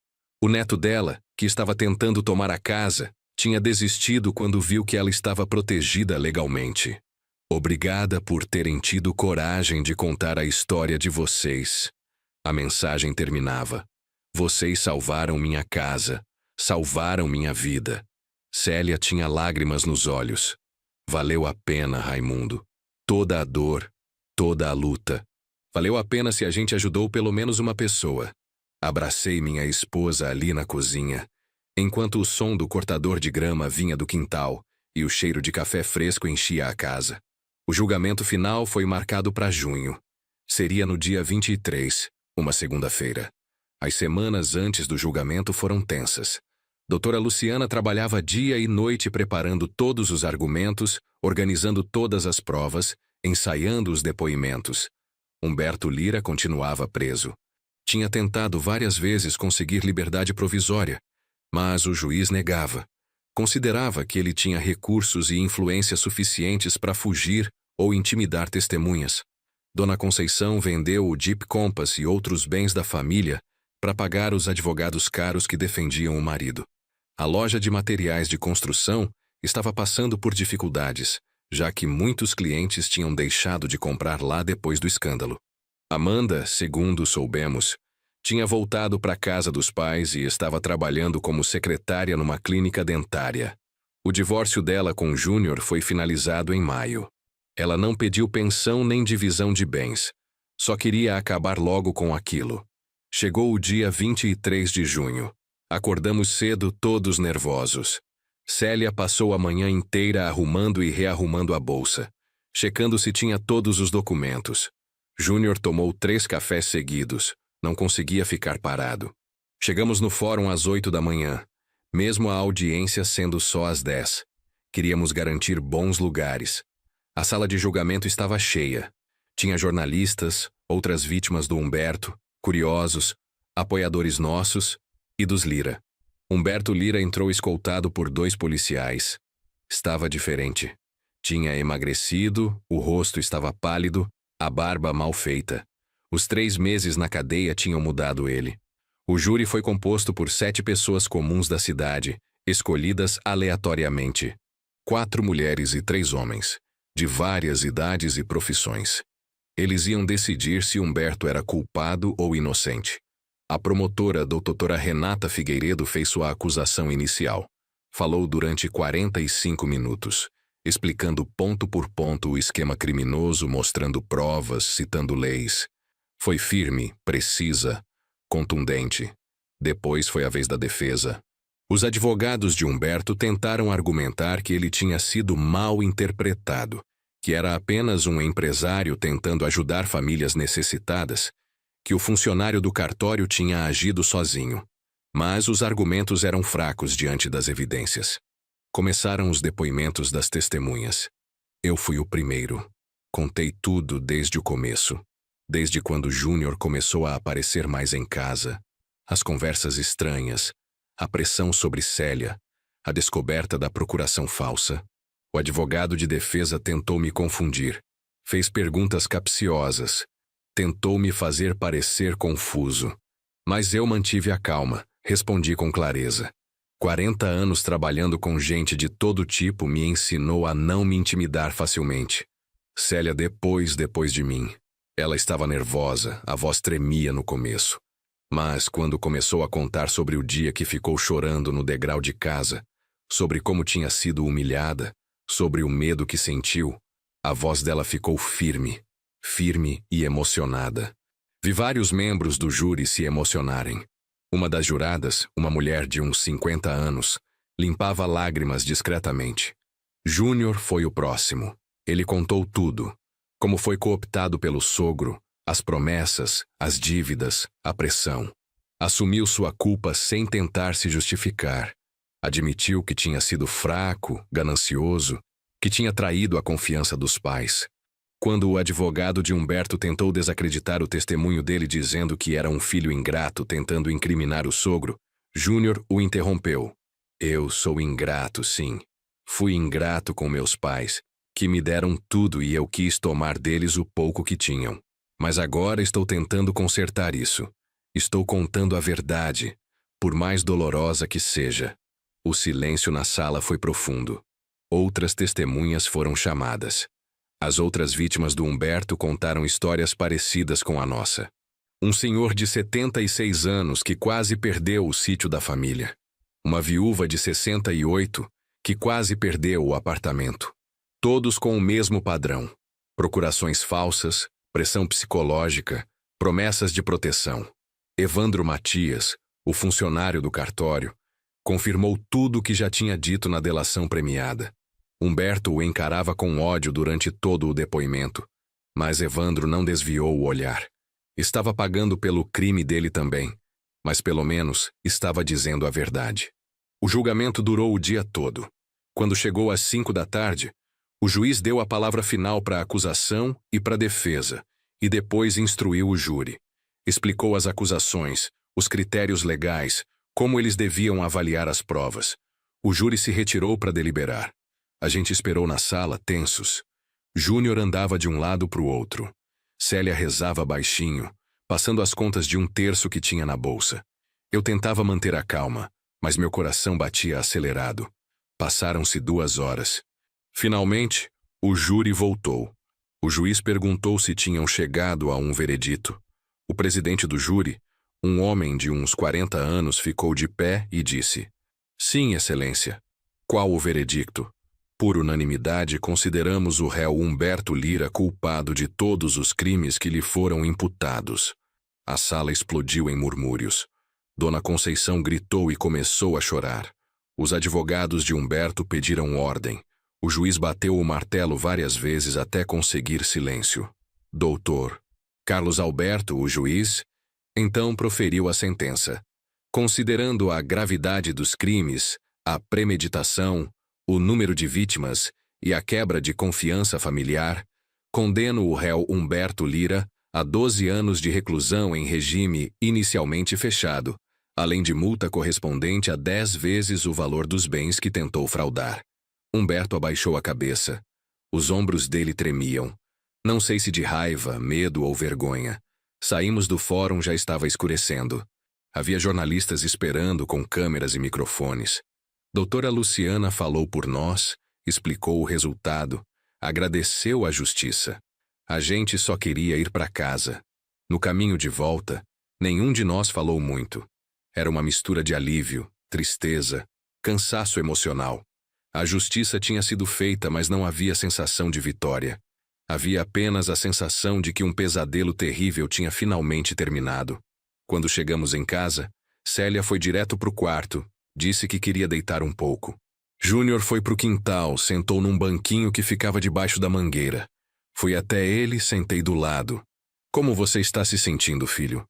O neto dela, que estava tentando tomar a casa, tinha desistido quando viu que ela estava protegida legalmente. Obrigada por terem tido coragem de contar a história de vocês. A mensagem terminava. Vocês salvaram minha casa, salvaram minha vida. Célia tinha lágrimas nos olhos. Valeu a pena, Raimundo. Toda a dor, toda a luta. Valeu a pena se a gente ajudou pelo menos uma pessoa. Abracei minha esposa ali na cozinha, enquanto o som do cortador de grama vinha do quintal e o cheiro de café fresco enchia a casa. O julgamento final foi marcado para junho. Seria no dia 23, uma segunda-feira. As semanas antes do julgamento foram tensas. Doutora Luciana trabalhava dia e noite preparando todos os argumentos, organizando todas as provas, ensaiando os depoimentos. Humberto Lira continuava preso. Tinha tentado várias vezes conseguir liberdade provisória, mas o juiz negava. Considerava que ele tinha recursos e influência suficientes para fugir ou intimidar testemunhas. Dona Conceição vendeu o Jeep Compass e outros bens da família para pagar os advogados caros que defendiam o marido. A loja de materiais de construção estava passando por dificuldades, já que muitos clientes tinham deixado de comprar lá depois do escândalo. Amanda, segundo soubemos, tinha voltado para a casa dos pais e estava trabalhando como secretária numa clínica dentária. O divórcio dela com Júnior foi finalizado em maio. Ela não pediu pensão nem divisão de bens. Só queria acabar logo com aquilo. Chegou o dia 23 de junho. Acordamos cedo, todos nervosos. Célia passou a manhã inteira arrumando e rearrumando a bolsa, checando se tinha todos os documentos. Júnior tomou 3 cafés seguidos. Não conseguia ficar parado. Chegamos no fórum às 8 da manhã, mesmo a audiência sendo só às 10. Queríamos garantir bons lugares. A sala de julgamento estava cheia. Tinha jornalistas, outras vítimas do Humberto, curiosos, apoiadores nossos e dos Lira. Humberto Lira entrou escoltado por 2 policiais. Estava diferente. Tinha emagrecido, o rosto estava pálido, a barba mal feita. Os 3 meses na cadeia tinham mudado ele. O júri foi composto por 7 pessoas comuns da cidade, escolhidas aleatoriamente. 4 mulheres e 3 homens, de várias idades e profissões. Eles iam decidir se Humberto era culpado ou inocente. A promotora, doutora Renata Figueiredo, fez sua acusação inicial. Falou durante 45 minutos, explicando ponto por ponto o esquema criminoso, mostrando provas, citando leis. Foi firme, precisa, contundente. Depois foi a vez da defesa. Os advogados de Humberto tentaram argumentar que ele tinha sido mal interpretado, que era apenas um empresário tentando ajudar famílias necessitadas, que o funcionário do cartório tinha agido sozinho. Mas os argumentos eram fracos diante das evidências. Começaram os depoimentos das testemunhas. Eu fui o primeiro. Contei tudo desde o começo. Desde quando Júnior começou a aparecer mais em casa, as conversas estranhas, a pressão sobre Célia, a descoberta da procuração falsa. O advogado de defesa tentou me confundir, fez perguntas capciosas, tentou me fazer parecer confuso. Mas eu mantive a calma, respondi com clareza. 40 anos trabalhando com gente de todo tipo me ensinou a não me intimidar facilmente. Célia depois de mim. Ela estava nervosa, a voz tremia no começo. Mas quando começou a contar sobre o dia que ficou chorando no degrau de casa, sobre como tinha sido humilhada, sobre o medo que sentiu, a voz dela ficou firme e emocionada. Vi vários membros do júri se emocionarem. Uma das juradas, uma mulher de uns 50 anos, limpava lágrimas discretamente. Júnior foi o próximo. Ele contou tudo. Como foi cooptado pelo sogro, as promessas, as dívidas, a pressão. Assumiu sua culpa sem tentar se justificar. Admitiu que tinha sido fraco, ganancioso, que tinha traído a confiança dos pais. Quando o advogado de Humberto tentou desacreditar o testemunho dele dizendo que era um filho ingrato tentando incriminar o sogro, Júnior o interrompeu. Eu sou ingrato, sim. Fui ingrato com meus pais, que me deram tudo e eu quis tomar deles o pouco que tinham. Mas agora estou tentando consertar isso. Estou contando a verdade, por mais dolorosa que seja. O silêncio na sala foi profundo. Outras testemunhas foram chamadas. As outras vítimas do Humberto contaram histórias parecidas com a nossa. Um senhor de 76 anos que quase perdeu o sítio da família. Uma viúva de 68 que quase perdeu o apartamento. Todos com o mesmo padrão. Procurações falsas, pressão psicológica, promessas de proteção. Evandro Matias, o funcionário do cartório, confirmou tudo o que já tinha dito na delação premiada. Humberto o encarava com ódio durante todo o depoimento, mas Evandro não desviou o olhar. Estava pagando pelo crime dele também, mas pelo menos estava dizendo a verdade. O julgamento durou o dia todo. Quando chegou às 5 da tarde, o juiz deu a palavra final para a acusação e para a defesa, e depois instruiu o júri. Explicou as acusações, os critérios legais, como eles deviam avaliar as provas. O júri se retirou para deliberar. A gente esperou na sala, tensos. Júnior andava de um lado para o outro. Célia rezava baixinho, passando as contas de 1/3 que tinha na bolsa. Eu tentava manter a calma, mas meu coração batia acelerado. Passaram-se 2 horas. Finalmente, o júri voltou. O juiz perguntou se tinham chegado a um veredito. O presidente do júri, um homem de uns 40 anos, ficou de pé e disse: "Sim, excelência. Qual o veredicto? Por unanimidade, consideramos o réu Humberto Lira culpado de todos os crimes que lhe foram imputados." A sala explodiu em murmúrios. Dona Conceição gritou e começou a chorar. Os advogados de Humberto pediram ordem. O juiz bateu o martelo várias vezes até conseguir silêncio. Doutor Carlos Alberto, o juiz, então proferiu a sentença. Considerando a gravidade dos crimes, a premeditação, o número de vítimas e a quebra de confiança familiar, condeno o réu Humberto Lira a 12 anos de reclusão em regime inicialmente fechado, além de multa correspondente a 10 vezes o valor dos bens que tentou fraudar. Humberto abaixou a cabeça. Os ombros dele tremiam. Não sei se de raiva, medo ou vergonha. Saímos do fórum, já estava escurecendo. Havia jornalistas esperando com câmeras e microfones. Doutora Luciana falou por nós, explicou o resultado, agradeceu a justiça. A gente só queria ir para casa. No caminho de volta, nenhum de nós falou muito. Era uma mistura de alívio, tristeza, cansaço emocional. A justiça tinha sido feita, mas não havia sensação de vitória. Havia apenas a sensação de que um pesadelo terrível tinha finalmente terminado. Quando chegamos em casa, Célia foi direto para o quarto, disse que queria deitar um pouco. Júnior foi para o quintal, sentou num banquinho que ficava debaixo da mangueira. Fui até ele, sentei do lado. "Como você está se sentindo, filho?"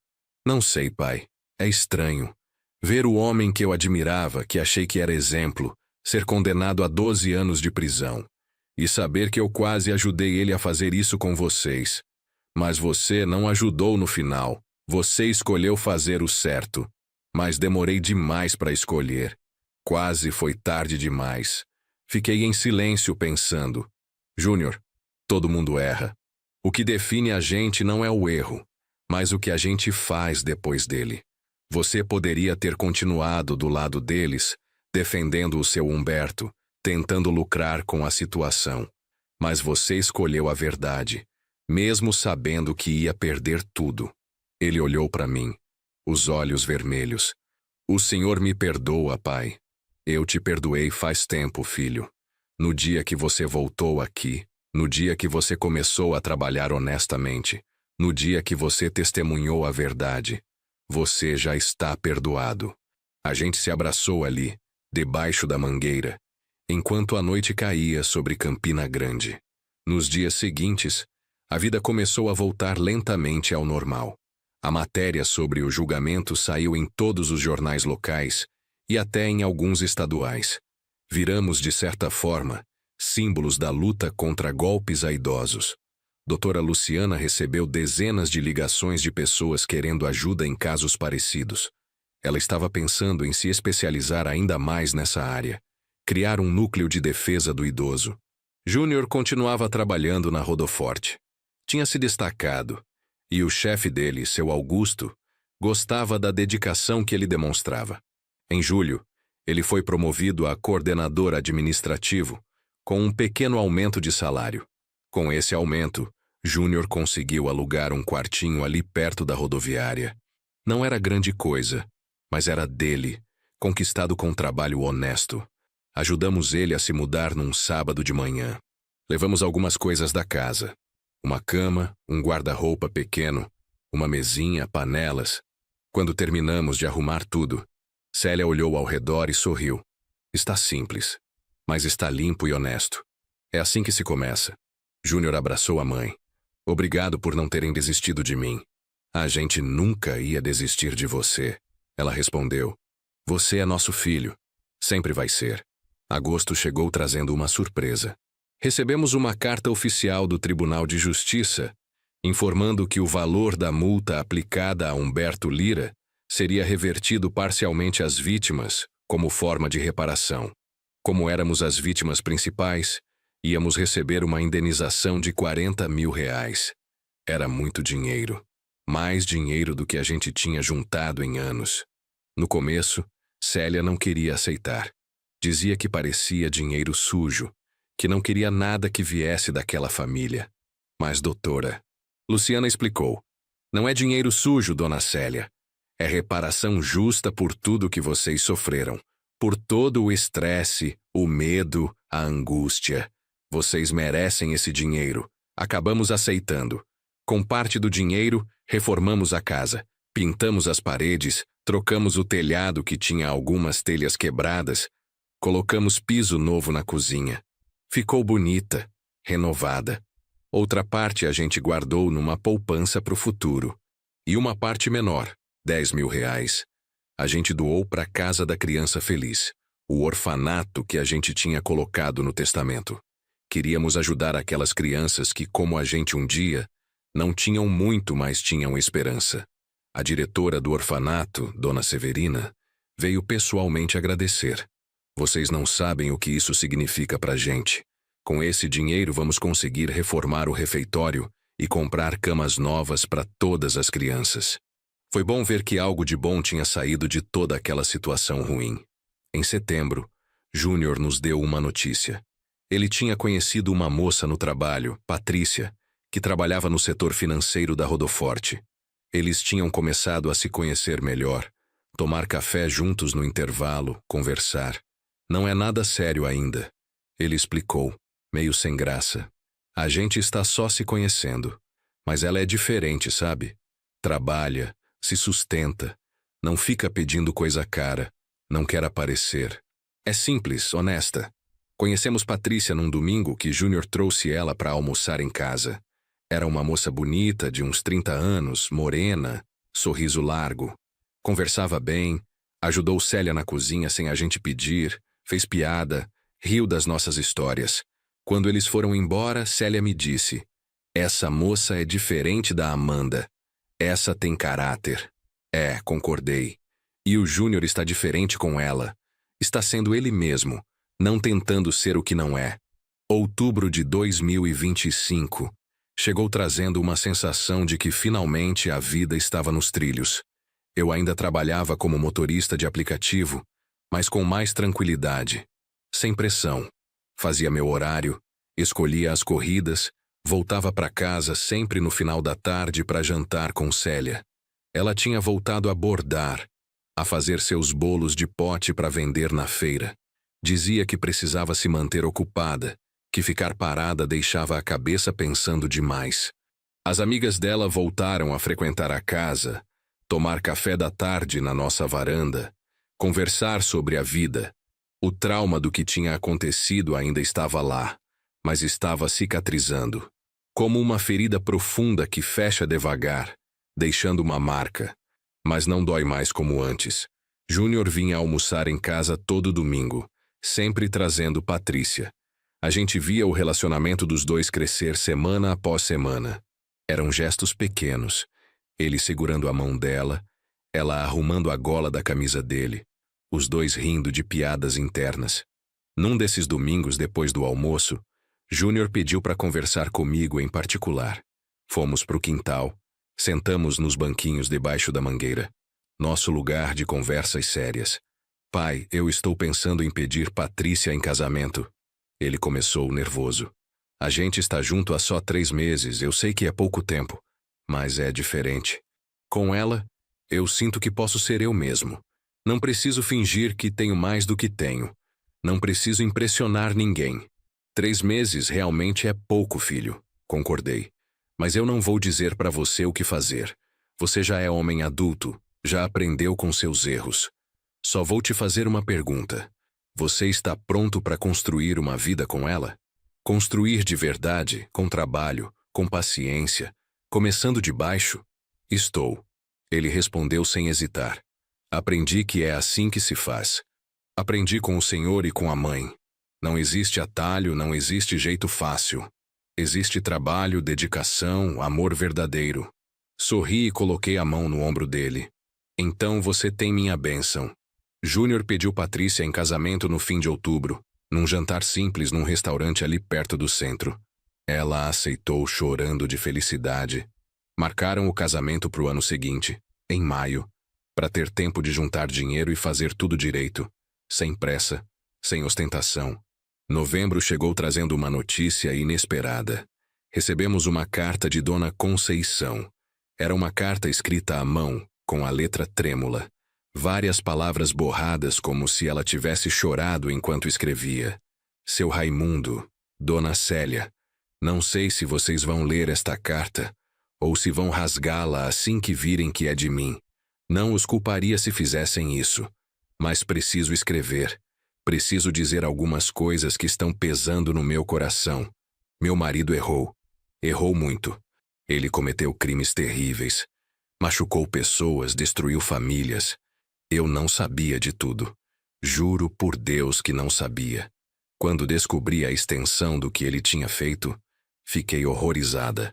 "Não sei, pai. É estranho. Ver o homem que eu admirava, que achei que era exemplo, ser condenado a 12 anos de prisão. E saber que eu quase ajudei ele a fazer isso com vocês. Mas você não ajudou no final. Você escolheu fazer o certo. Mas demorei demais para escolher. Quase foi tarde demais. Fiquei em silêncio pensando. Júnior, todo mundo erra. O que define a gente não é o erro, mas o que a gente faz depois dele. Você poderia ter continuado do lado deles, defendendo o seu Humberto, tentando lucrar com a situação. Mas você escolheu a verdade, mesmo sabendo que ia perder tudo. Ele olhou para mim, os olhos vermelhos. "O senhor me perdoa, pai. Eu te perdoei faz tempo, filho. No dia que você voltou aqui, no dia que você começou a trabalhar honestamente, no dia que você testemunhou a verdade, você já está perdoado." A gente se abraçou ali, debaixo da mangueira, enquanto a noite caía sobre Campina Grande. Nos dias seguintes, a vida começou a voltar lentamente ao normal. A matéria sobre o julgamento saiu em todos os jornais locais e até em alguns estaduais. Viramos, de certa forma, símbolos da luta contra golpes a idosos. Doutora Luciana recebeu dezenas de ligações de pessoas querendo ajuda em casos parecidos. Ela estava pensando em se especializar ainda mais nessa área, criar um núcleo de defesa do idoso. Júnior continuava trabalhando na Rodoforte. Tinha se destacado, e o chefe dele, seu Augusto, gostava da dedicação que ele demonstrava. Em julho, ele foi promovido a coordenador administrativo, com um pequeno aumento de salário. Com esse aumento, Júnior conseguiu alugar um quartinho ali perto da rodoviária. Não era grande coisa, mas era dele, conquistado com trabalho honesto. Ajudamos ele a se mudar num sábado de manhã. Levamos algumas coisas da casa. Uma cama, um guarda-roupa pequeno, uma mesinha, panelas. Quando terminamos de arrumar tudo, Célia olhou ao redor e sorriu. Está simples, mas está limpo e honesto. É assim que se começa. Júnior abraçou a mãe. Obrigado por não terem desistido de mim. A gente nunca ia desistir de você. Ela respondeu. Você é nosso filho. Sempre vai ser. Agosto chegou trazendo uma surpresa. Recebemos uma carta oficial do Tribunal de Justiça, informando que o valor da multa aplicada a Humberto Lira seria revertido parcialmente às vítimas, como forma de reparação. Como éramos as vítimas principais, íamos receber uma indenização de R$40 mil. Era muito dinheiro. Mais dinheiro do que a gente tinha juntado em anos. No começo, Célia não queria aceitar. Dizia que parecia dinheiro sujo, que não queria nada que viesse daquela família. Mas, doutora, Luciana explicou. Não é dinheiro sujo, dona Célia. É reparação justa por tudo que vocês sofreram. Por todo o estresse, o medo, a angústia. Vocês merecem esse dinheiro. Acabamos aceitando. Com parte do dinheiro, reformamos a casa. Pintamos as paredes, trocamos o telhado que tinha algumas telhas quebradas, colocamos piso novo na cozinha. Ficou bonita, renovada. Outra parte a gente guardou numa poupança para o futuro. E uma parte menor, R$ 10.000, a gente doou para a Casa da Criança Feliz, o orfanato que a gente tinha colocado no testamento. Queríamos ajudar aquelas crianças que, como a gente um dia, não tinham muito, mas tinham esperança. A diretora do orfanato, Dona Severina, veio pessoalmente agradecer. Vocês não sabem o que isso significa pra gente. Com esse dinheiro vamos conseguir reformar o refeitório e comprar camas novas para todas as crianças. Foi bom ver que algo de bom tinha saído de toda aquela situação ruim. Em setembro, Júnior nos deu uma notícia. Ele tinha conhecido uma moça no trabalho, Patrícia, que trabalhava no setor financeiro da Rodoforte. Eles tinham começado a se conhecer melhor, tomar café juntos no intervalo, conversar. Não é nada sério ainda. Ele explicou, meio sem graça. A gente está só se conhecendo. Mas ela é diferente, sabe? Trabalha, se sustenta, não fica pedindo coisa cara, não quer aparecer. É simples, honesta. Conhecemos Patrícia num domingo que Júnior trouxe ela para almoçar em casa. Era uma moça bonita, de uns 30 anos, morena, sorriso largo. Conversava bem, ajudou Célia na cozinha sem a gente pedir, fez piada, riu das nossas histórias. Quando eles foram embora, Célia me disse: "Essa moça é diferente da Amanda. Essa tem caráter." É, concordei. E o Júnior está diferente com ela. Está sendo ele mesmo, não tentando ser o que não é. Outubro de 2025. Chegou trazendo uma sensação de que finalmente a vida estava nos trilhos. Eu ainda trabalhava como motorista de aplicativo, mas com mais tranquilidade. Sem pressão. Fazia meu horário, escolhia as corridas, voltava para casa sempre no final da tarde para jantar com Célia. Ela tinha voltado a bordar, a fazer seus bolos de pote para vender na feira. Dizia que precisava se manter ocupada, que ficar parada deixava a cabeça pensando demais. As amigas dela voltaram a frequentar a casa, tomar café da tarde na nossa varanda, conversar sobre a vida. O trauma do que tinha acontecido ainda estava lá, mas estava cicatrizando. Como uma ferida profunda que fecha devagar, deixando uma marca. Mas não dói mais como antes. Júnior vinha almoçar em casa todo domingo, sempre trazendo Patrícia. A gente via o relacionamento dos dois crescer semana após semana. Eram gestos pequenos. Ele segurando a mão dela, ela arrumando a gola da camisa dele, os dois rindo de piadas internas. Num desses domingos depois do almoço, Júnior pediu para conversar comigo em particular. Fomos para o quintal, sentamos nos banquinhos debaixo da mangueira. Nosso lugar de conversas sérias. "Pai, eu estou pensando em pedir Patrícia em casamento." Ele começou nervoso. "A gente está junto há só 3 meses, eu sei que é pouco tempo, mas é diferente. Com ela, eu sinto que posso ser eu mesmo. Não preciso fingir que tenho mais do que tenho. Não preciso impressionar ninguém. 3 meses realmente é pouco, filho." Concordei. "Mas eu não vou dizer para você o que fazer. Você já é homem adulto, já aprendeu com seus erros. Só vou te fazer uma pergunta. Você está pronto para construir uma vida com ela? Construir de verdade, com trabalho, com paciência, começando de baixo?" "Estou." Ele respondeu sem hesitar. "Aprendi que é assim que se faz. Aprendi com o Senhor e com a mãe. Não existe atalho, não existe jeito fácil. Existe trabalho, dedicação, amor verdadeiro." Sorri e coloquei a mão no ombro dele. "Então você tem minha bênção." Júnior pediu Patrícia em casamento no fim de outubro, num jantar simples num restaurante ali perto do centro. Ela aceitou chorando de felicidade, Marcaram o casamento para o ano seguinte, em maio, para ter tempo de juntar dinheiro e fazer tudo direito, sem pressa, sem ostentação. Novembro chegou trazendo uma notícia inesperada. Recebemos uma carta de Dona Conceição. Era uma carta escrita à mão, com a letra trêmula. Várias palavras borradas como se ela tivesse chorado enquanto escrevia. Seu Raimundo, Dona Célia, não sei se vocês vão ler esta carta, ou se vão rasgá-la assim que virem que é de mim. Não os culparia se fizessem isso, mas preciso escrever. Preciso dizer algumas coisas que estão pesando no meu coração. Meu marido errou. Errou muito. Ele cometeu crimes terríveis. Machucou pessoas, destruiu famílias. Eu não sabia de tudo. Juro por Deus que não sabia. Quando descobri a extensão do que ele tinha feito, fiquei horrorizada.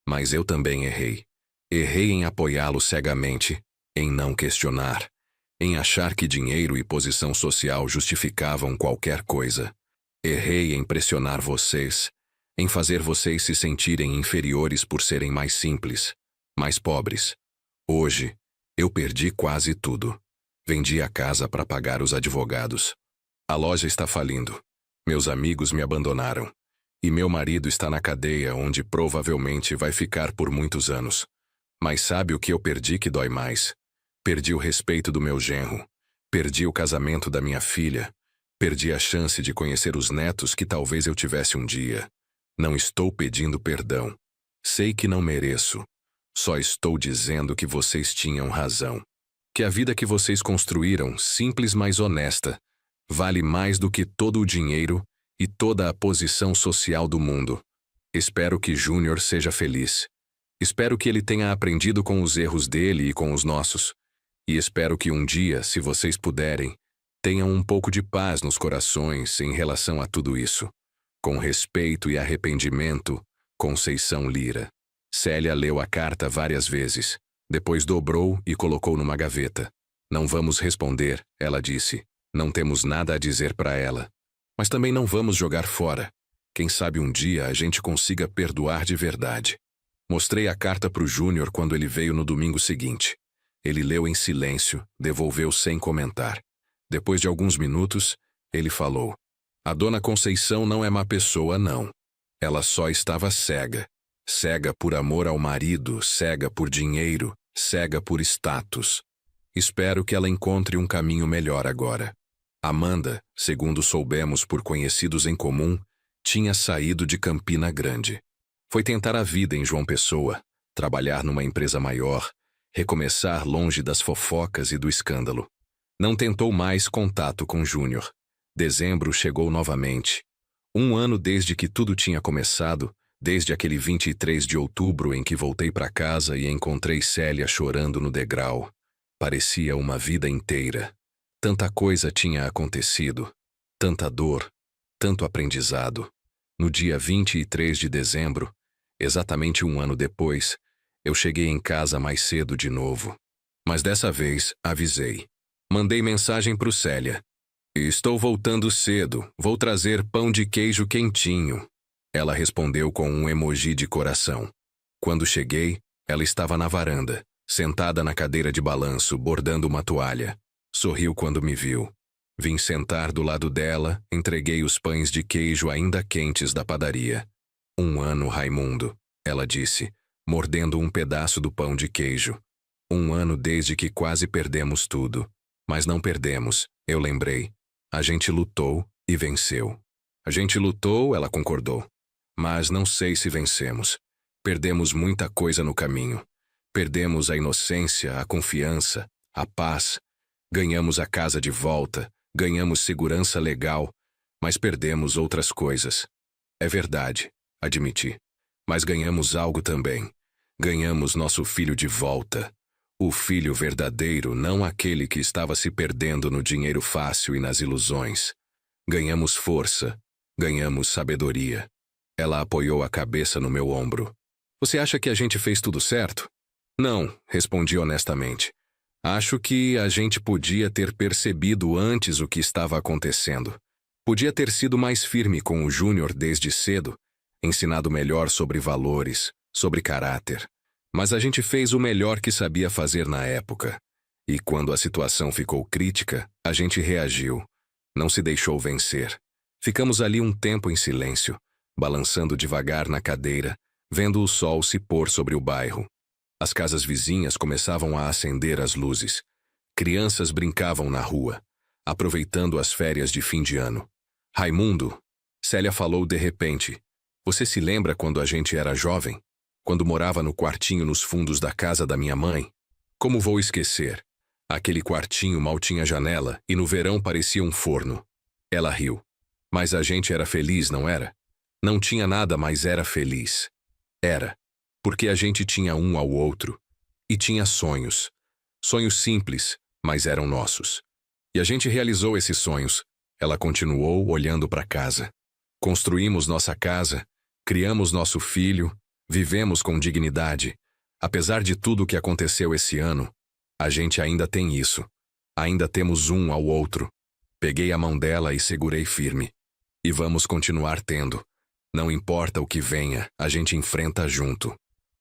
Mas eu também errei. Errei em apoiá-lo cegamente, em não questionar, em achar que dinheiro e posição social justificavam qualquer coisa. Errei em pressionar vocês, em fazer vocês se sentirem inferiores por serem mais simples, mais pobres. Hoje, eu perdi quase tudo. Vendi a casa para pagar os advogados. A loja está falindo. Meus amigos me abandonaram. E meu marido está na cadeia, onde provavelmente vai ficar por muitos anos. Mas sabe o que eu perdi que dói mais? Perdi o respeito do meu genro. Perdi o casamento da minha filha. Perdi a chance de conhecer os netos que talvez eu tivesse um dia. Não estou pedindo perdão. Sei que não mereço. Só estou dizendo que vocês tinham razão. Que a vida que vocês construíram, simples mas honesta, vale mais do que todo o dinheiro e toda a posição social do mundo. Espero que Júnior seja feliz. Espero que ele tenha aprendido com os erros dele e com os nossos. E espero que um dia, se vocês puderem, tenham um pouco de paz nos corações em relação a tudo isso. Com respeito e arrependimento, Conceição Lira. Célia leu a carta várias vezes. Depois dobrou e colocou numa gaveta. Não vamos responder, ela disse. Não temos nada a dizer para ela. Mas também não vamos jogar fora. Quem sabe um dia a gente consiga perdoar de verdade. Mostrei a carta para o Júnior quando ele veio no domingo seguinte. Ele leu em silêncio, devolveu sem comentar. Depois de alguns minutos, ele falou: a Dona Conceição não é má pessoa, não. Ela só estava cega. Cega por amor ao marido, cega por dinheiro, cega por status. Espero que ela encontre um caminho melhor agora. Amanda, segundo soubemos por conhecidos em comum, tinha saído de Campina Grande. Foi tentar a vida em João Pessoa, trabalhar numa empresa maior, recomeçar longe das fofocas e do escândalo. Não tentou mais contato com Júnior. Dezembro chegou novamente. Um ano desde que tudo tinha começado, desde aquele 23 de outubro em que voltei para casa e encontrei Célia chorando no degrau. Parecia uma vida inteira. Tanta coisa tinha acontecido, tanta dor, tanto aprendizado. No dia 23 de dezembro, exatamente um ano depois, eu cheguei em casa mais cedo de novo. Mas dessa vez, avisei. Mandei mensagem pro Célia. Estou voltando cedo, vou trazer pão de queijo quentinho. Ela respondeu com um emoji de coração. Quando cheguei, ela estava na varanda, sentada na cadeira de balanço, bordando uma toalha. Sorriu quando me viu. Vim sentar do lado dela, entreguei os pães de queijo ainda quentes da padaria. 1 ano, Raimundo, ela disse, mordendo um pedaço do pão de queijo. 1 ano desde que quase perdemos tudo. Mas não perdemos, eu lembrei. A gente lutou e venceu. A gente lutou, ela concordou. Mas não sei se vencemos. Perdemos muita coisa no caminho. Perdemos a inocência, a confiança, a paz. Ganhamos a casa de volta, ganhamos segurança legal, mas perdemos outras coisas. É verdade, admiti. Mas ganhamos algo também. Ganhamos nosso filho de volta. O filho verdadeiro, não aquele que estava se perdendo no dinheiro fácil e nas ilusões. Ganhamos força, ganhamos sabedoria. Ela apoiou a cabeça no meu ombro. Você acha que a gente fez tudo certo? Não, respondi honestamente. Acho que a gente podia ter percebido antes o que estava acontecendo. Podia ter sido mais firme com o Júnior desde cedo, ensinado melhor sobre valores, sobre caráter. Mas a gente fez o melhor que sabia fazer na época. E quando a situação ficou crítica, a gente reagiu. Não se deixou vencer. Ficamos ali um tempo em silêncio, balançando devagar na cadeira, vendo o sol se pôr sobre o bairro. As casas vizinhas começavam a acender as luzes. Crianças brincavam na rua, aproveitando as férias de fim de ano. Raimundo, Célia falou de repente. Você se lembra quando a gente era jovem? Quando morava no quartinho nos fundos da casa da minha mãe? Como vou esquecer? Aquele quartinho mal tinha janela e no verão parecia um forno. Ela riu. Mas a gente era feliz, não era? Não tinha nada, mas era feliz. Era. Porque a gente tinha um ao outro. E tinha sonhos. Sonhos simples, mas eram nossos. E a gente realizou esses sonhos. Ela continuou olhando para casa. Construímos nossa casa, criamos nosso filho, vivemos com dignidade. Apesar de tudo o que aconteceu esse ano, a gente ainda tem isso. Ainda temos um ao outro. Peguei a mão dela e segurei firme. E vamos continuar tendo. Não importa o que venha, a gente enfrenta junto.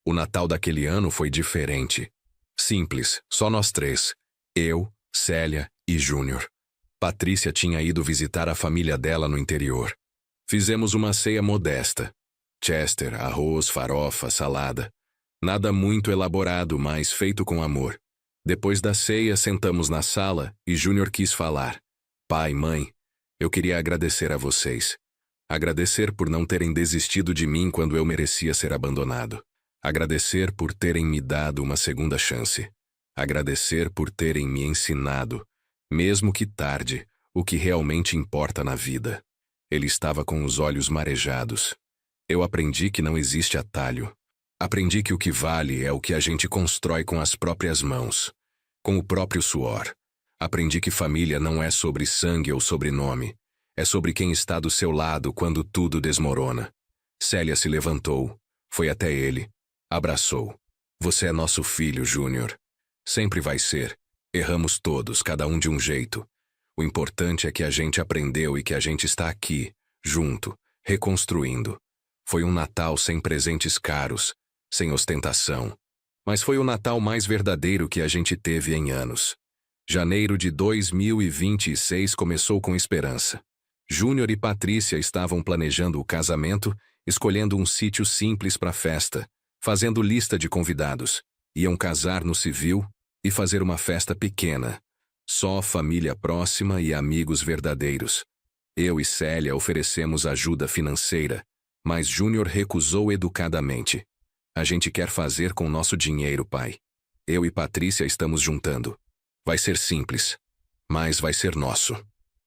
O Natal daquele ano foi diferente. Simples, só nós três. Eu, Célia e Júnior. Patrícia tinha ido visitar a família dela no interior. Fizemos uma ceia modesta. Chester, arroz, farofa, salada. Nada muito elaborado, mas feito com amor. Depois da ceia, sentamos na sala e Júnior quis falar. Pai, mãe, eu queria agradecer a vocês. Agradecer por não terem desistido de mim quando eu merecia ser abandonado. Agradecer por terem me dado uma segunda chance. Agradecer por terem me ensinado, mesmo que tarde, o que realmente importa na vida. Ele estava com os olhos marejados. Eu aprendi que não existe atalho. Aprendi que o que vale é o que a gente constrói com as próprias mãos, com o próprio suor. Aprendi que família não é sobre sangue ou sobrenome. É sobre quem está do seu lado quando tudo desmorona. Célia se levantou, foi até ele, abraçou. Você é nosso filho, Júnior. Sempre vai ser. Erramos todos, cada um de um jeito. O importante é que a gente aprendeu e que a gente está aqui, junto, reconstruindo. Foi um Natal sem presentes caros, sem ostentação. Mas foi o Natal mais verdadeiro que a gente teve em anos. Janeiro de 2026 começou com esperança. Júnior e Patrícia estavam planejando o casamento, escolhendo um sítio simples para a festa, fazendo lista de convidados. Iam casar no civil e fazer uma festa pequena. Só família próxima e amigos verdadeiros. Eu e Célia oferecemos ajuda financeira, mas Júnior recusou educadamente. A gente quer fazer com nosso dinheiro, pai. Eu e Patrícia estamos juntando. Vai ser simples, mas vai ser nosso.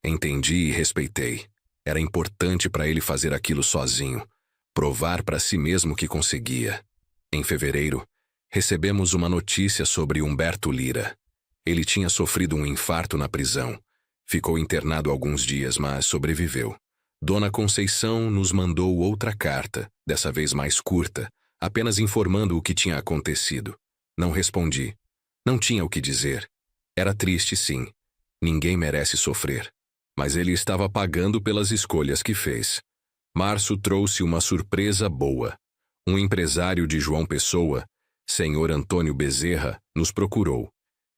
Entendi e respeitei. Era importante para ele fazer aquilo sozinho, provar para si mesmo que conseguia. Em fevereiro, recebemos uma notícia sobre Humberto Lira. Ele tinha sofrido um infarto na prisão. Ficou internado alguns dias, mas sobreviveu. Dona Conceição nos mandou outra carta, dessa vez mais curta, apenas informando o que tinha acontecido. Não respondi. Não tinha o que dizer. Era triste, sim. Ninguém merece sofrer. Mas ele estava pagando pelas escolhas que fez. Março trouxe uma surpresa boa. Um empresário de João Pessoa, senhor Antônio Bezerra, nos procurou.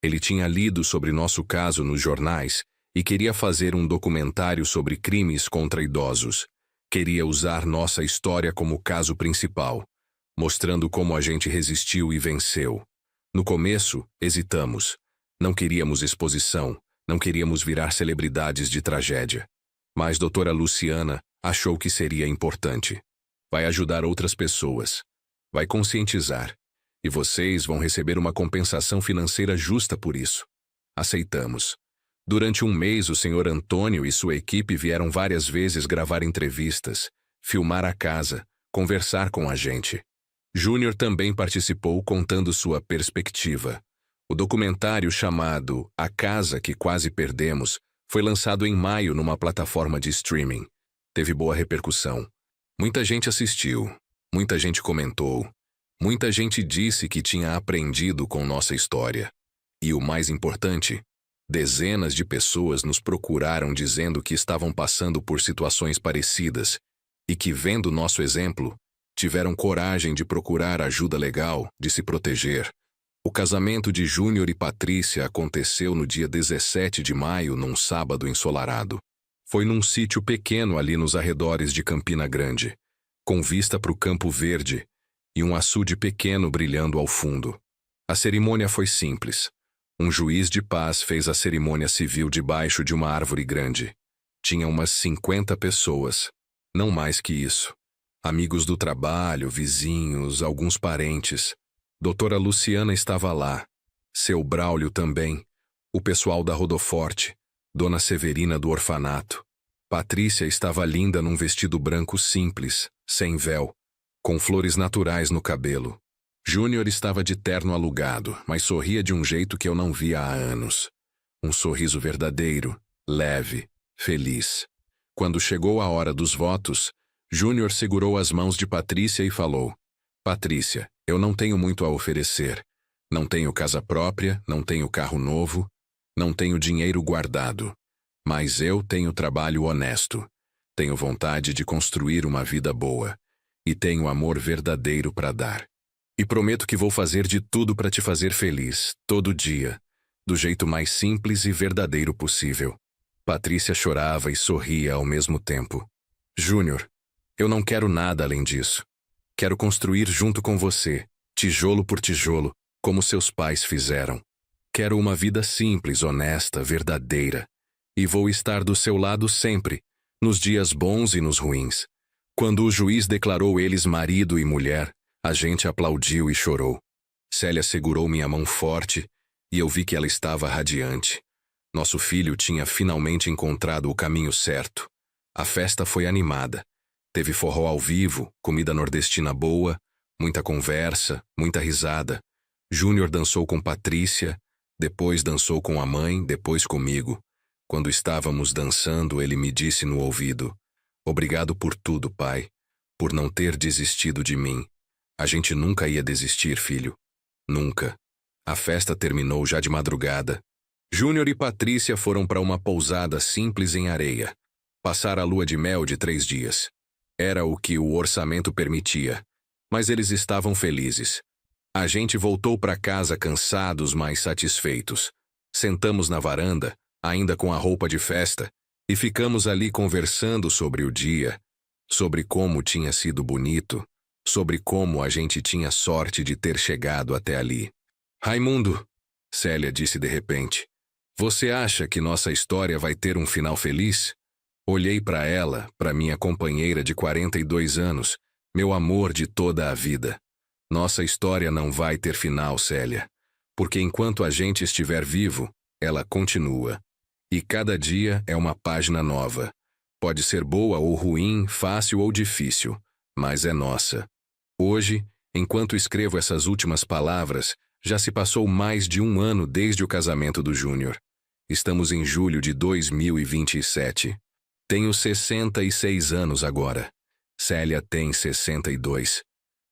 Ele tinha lido sobre nosso caso nos jornais e queria fazer um documentário sobre crimes contra idosos. Queria usar nossa história como caso principal, mostrando como a gente resistiu e venceu. No começo, hesitamos. Não queríamos exposição, não queríamos virar celebridades de tragédia. Mas doutora Luciana achou que seria importante. Vai ajudar outras pessoas. Vai conscientizar. E vocês vão receber uma compensação financeira justa por isso. Aceitamos. Durante um mês, o senhor Antônio e sua equipe vieram várias vezes gravar entrevistas, filmar a casa, conversar com a gente. Júnior também participou contando sua perspectiva. O documentário chamado A Casa que Quase Perdemos foi lançado em maio numa plataforma de streaming. Teve boa repercussão. Muita gente assistiu, muita gente comentou, muita gente disse que tinha aprendido com nossa história. E o mais importante, dezenas de pessoas nos procuraram dizendo que estavam passando por situações parecidas e que, vendo nosso exemplo, Tiveram coragem de procurar ajuda legal, de se proteger. O casamento de Júnior e Patrícia aconteceu no dia 17 de maio, num sábado ensolarado. Foi num sítio pequeno ali nos arredores de Campina Grande, com vista para o Campo Verde e um açude pequeno brilhando ao fundo. A cerimônia foi simples. Um juiz de paz fez a cerimônia civil debaixo de uma árvore grande. Tinha umas 50 pessoas, não mais que isso. Amigos do trabalho, vizinhos, alguns parentes. Doutora Luciana estava lá, seu Braulio também, o pessoal da Rodoforte, Dona Severina do orfanato. Patrícia estava linda num vestido branco simples, sem véu, com flores naturais no cabelo. Júnior estava de terno alugado, mas sorria de um jeito que eu não via há anos. Um sorriso verdadeiro, leve, feliz. Quando chegou a hora dos votos, Júnior segurou as mãos de Patrícia e falou: Patrícia, eu não tenho muito a oferecer. Não tenho casa própria, não tenho carro novo, não tenho dinheiro guardado. Mas eu tenho trabalho honesto. Tenho vontade de construir uma vida boa. E tenho amor verdadeiro para dar. E prometo que vou fazer de tudo para te fazer feliz, todo dia, do jeito mais simples e verdadeiro possível. Patrícia chorava e sorria ao mesmo tempo. Júnior, eu não quero nada além disso. Quero construir junto com você, tijolo por tijolo, como seus pais fizeram. Quero uma vida simples, honesta, verdadeira. E vou estar do seu lado sempre, nos dias bons e nos ruins. Quando o juiz declarou eles marido e mulher, a gente aplaudiu e chorou. Célia segurou minha mão forte e eu vi que ela estava radiante. Nosso filho tinha finalmente encontrado o caminho certo. A festa foi animada. Teve forró ao vivo, comida nordestina boa, muita conversa, muita risada. Júnior dançou com Patrícia, depois dançou com a mãe, depois comigo. Quando estávamos dançando, ele me disse no ouvido: Obrigado por tudo, pai, por não ter desistido de mim. A gente nunca ia desistir, filho. Nunca. A festa terminou já de madrugada. Júnior e Patrícia foram para uma pousada simples em areia. Passar a lua de mel de 3 dias. Era o que o orçamento permitia. Mas eles estavam felizes. A gente voltou para casa cansados, mas satisfeitos. Sentamos na varanda, ainda com a roupa de festa, e ficamos ali conversando sobre o dia, sobre como tinha sido bonito, sobre como a gente tinha sorte de ter chegado até ali. Raimundo, Célia disse de repente, você acha que nossa história vai ter um final feliz? Olhei para ela, para minha companheira de 42 anos, meu amor de toda a vida. Nossa história não vai ter final, Célia, porque enquanto a gente estiver vivo, ela continua. E cada dia é uma página nova. Pode ser boa ou ruim, fácil ou difícil, mas é nossa. Hoje, enquanto escrevo essas últimas palavras, já se passou mais de 1 ano desde o casamento do Júnior. Estamos em julho de 2027. Tenho 66 anos agora. Célia tem 62.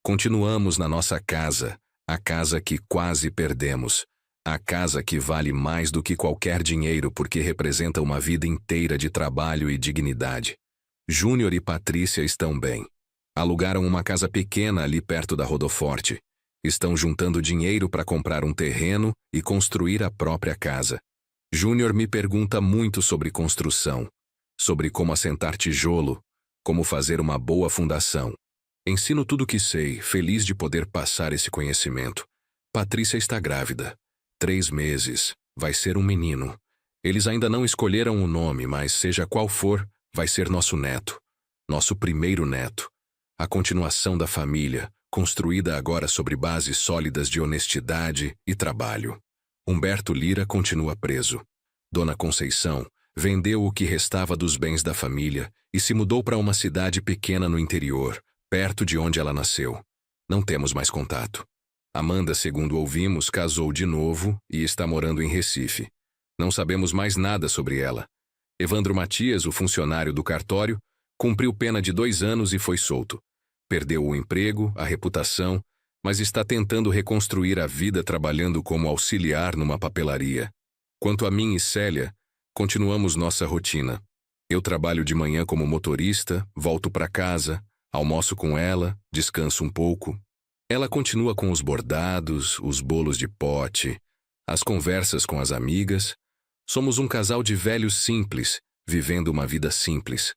Continuamos na nossa casa, a casa que quase perdemos. A casa que vale mais do que qualquer dinheiro porque representa uma vida inteira de trabalho e dignidade. Júnior e Patrícia estão bem. Alugaram uma casa pequena ali perto da Rodoforte. Estão juntando dinheiro para comprar um terreno e construir a própria casa. Júnior me pergunta muito sobre construção, sobre como assentar tijolo, como fazer uma boa fundação. Ensino tudo o que sei, feliz de poder passar esse conhecimento. Patrícia está grávida. 3 meses. Vai ser um menino. Eles ainda não escolheram o nome, mas seja qual for, vai ser nosso neto. Nosso primeiro neto. A continuação da família, construída agora sobre bases sólidas de honestidade e trabalho. Humberto Lira continua preso. Dona Conceição vendeu o que restava dos bens da família e se mudou para uma cidade pequena no interior, perto de onde ela nasceu. Não temos mais contato. Amanda, segundo ouvimos, casou de novo e está morando em Recife. Não sabemos mais nada sobre ela. Evandro Matias, o funcionário do cartório, cumpriu pena de 2 anos e foi solto. Perdeu o emprego, a reputação, mas está tentando reconstruir a vida trabalhando como auxiliar numa papelaria. Quanto a mim e Célia, continuamos nossa rotina. Eu trabalho de manhã como motorista, volto para casa, Almoço com ela, descanso um pouco. Ela continua com os bordados, os bolos de pote, as conversas com as amigas. Somos um casal de velhos simples, vivendo uma vida simples.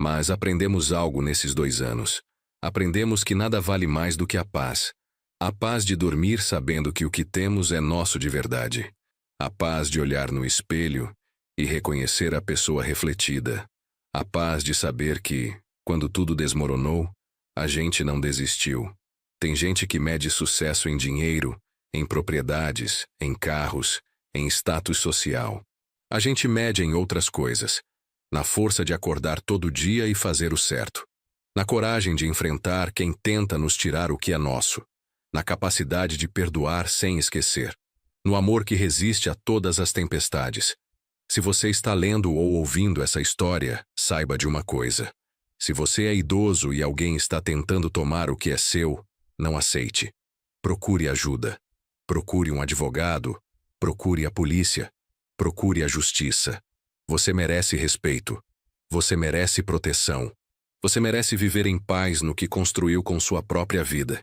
Mas aprendemos algo nesses 2 anos. Aprendemos que nada vale mais do que a paz. A paz de dormir sabendo que o que temos é nosso de verdade. A paz de olhar no espelho e reconhecer a pessoa refletida. A paz de saber que, quando tudo desmoronou, a gente não desistiu. Tem gente que mede sucesso em dinheiro, em propriedades, em carros, em status social. A gente mede em outras coisas, na força de acordar todo dia e fazer o certo, na coragem de enfrentar quem tenta nos tirar o que é nosso, na capacidade de perdoar sem esquecer, no amor que resiste a todas as tempestades. Se você está lendo ou ouvindo essa história, saiba de uma coisa. Se você é idoso e alguém está tentando tomar o que é seu, não aceite. Procure ajuda. Procure um advogado. Procure a polícia. Procure a justiça. Você merece respeito. Você merece proteção. Você merece viver em paz no que construiu com sua própria vida.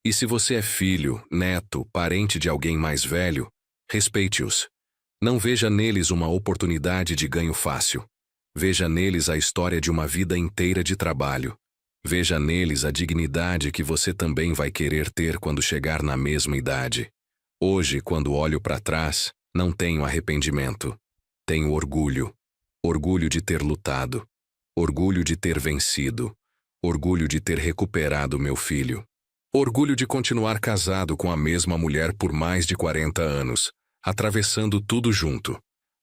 E se você é filho, neto, parente de alguém mais velho, respeite-os. Não veja neles uma oportunidade de ganho fácil. Veja neles a história de uma vida inteira de trabalho. Veja neles a dignidade que você também vai querer ter quando chegar na mesma idade. Hoje, quando olho para trás, não tenho arrependimento. Tenho orgulho. Orgulho de ter lutado. Orgulho de ter vencido. Orgulho de ter recuperado meu filho. Orgulho de continuar casado com a mesma mulher por mais de 40 anos, atravessando tudo junto.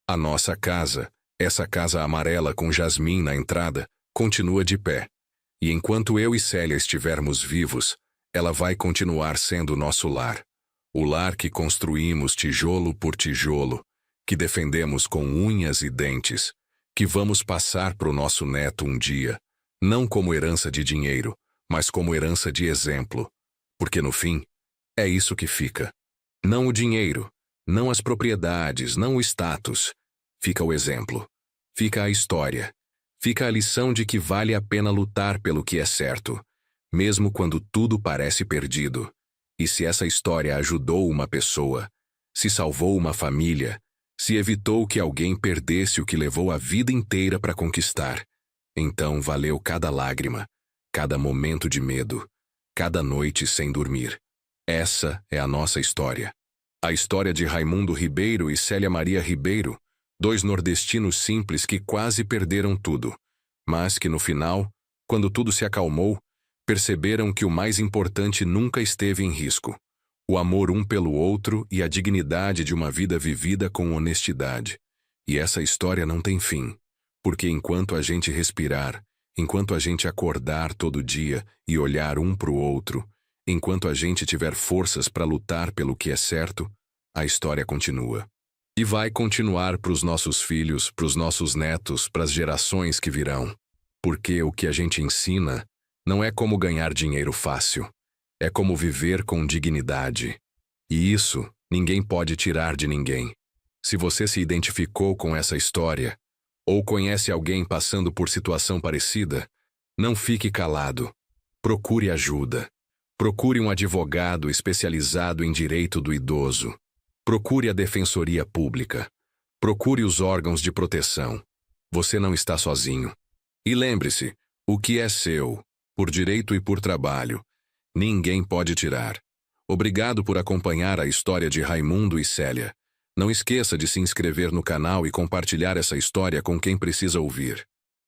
A nossa casa, essa casa amarela com jasmim na entrada, continua de pé. E enquanto eu e Célia estivermos vivos, ela vai continuar sendo nosso lar. O lar que construímos tijolo por tijolo, que defendemos com unhas e dentes, que vamos passar para o nosso neto um dia, não como herança de dinheiro, mas como herança de exemplo. Porque no fim, é isso que fica. Não o dinheiro, não as propriedades, não o status. Fica o exemplo. Fica a história. Fica a lição de que vale a pena lutar pelo que é certo, mesmo quando tudo parece perdido. E se essa história ajudou uma pessoa, se salvou uma família, se evitou que alguém perdesse o que levou a vida inteira para conquistar, então valeu cada lágrima, cada momento de medo, cada noite sem dormir. Essa é a nossa história. A história de Raimundo Ribeiro e Célia Maria Ribeiro, 2 nordestinos simples que quase perderam tudo, mas que no final, quando tudo se acalmou, perceberam que o mais importante nunca esteve em risco: o amor um pelo outro e a dignidade de uma vida vivida com honestidade. E essa história não tem fim, porque enquanto a gente respirar, enquanto a gente acordar todo dia e olhar um para o outro, enquanto a gente tiver forças para lutar pelo que é certo, a história continua. E vai continuar para os nossos filhos, para os nossos netos, para as gerações que virão. Porque o que a gente ensina não é como ganhar dinheiro fácil, é como viver com dignidade. E isso ninguém pode tirar de ninguém. Se você se identificou com essa história, ou conhece alguém passando por situação parecida, não fique calado. Procure ajuda. Procure um advogado especializado em direito do idoso. Procure a Defensoria Pública. Procure os órgãos de proteção. Você não está sozinho. E lembre-se, o que é seu, por direito e por trabalho, ninguém pode tirar. Obrigado por acompanhar a história de Raimundo e Célia. Não esqueça de se inscrever no canal e compartilhar essa história com quem precisa ouvir.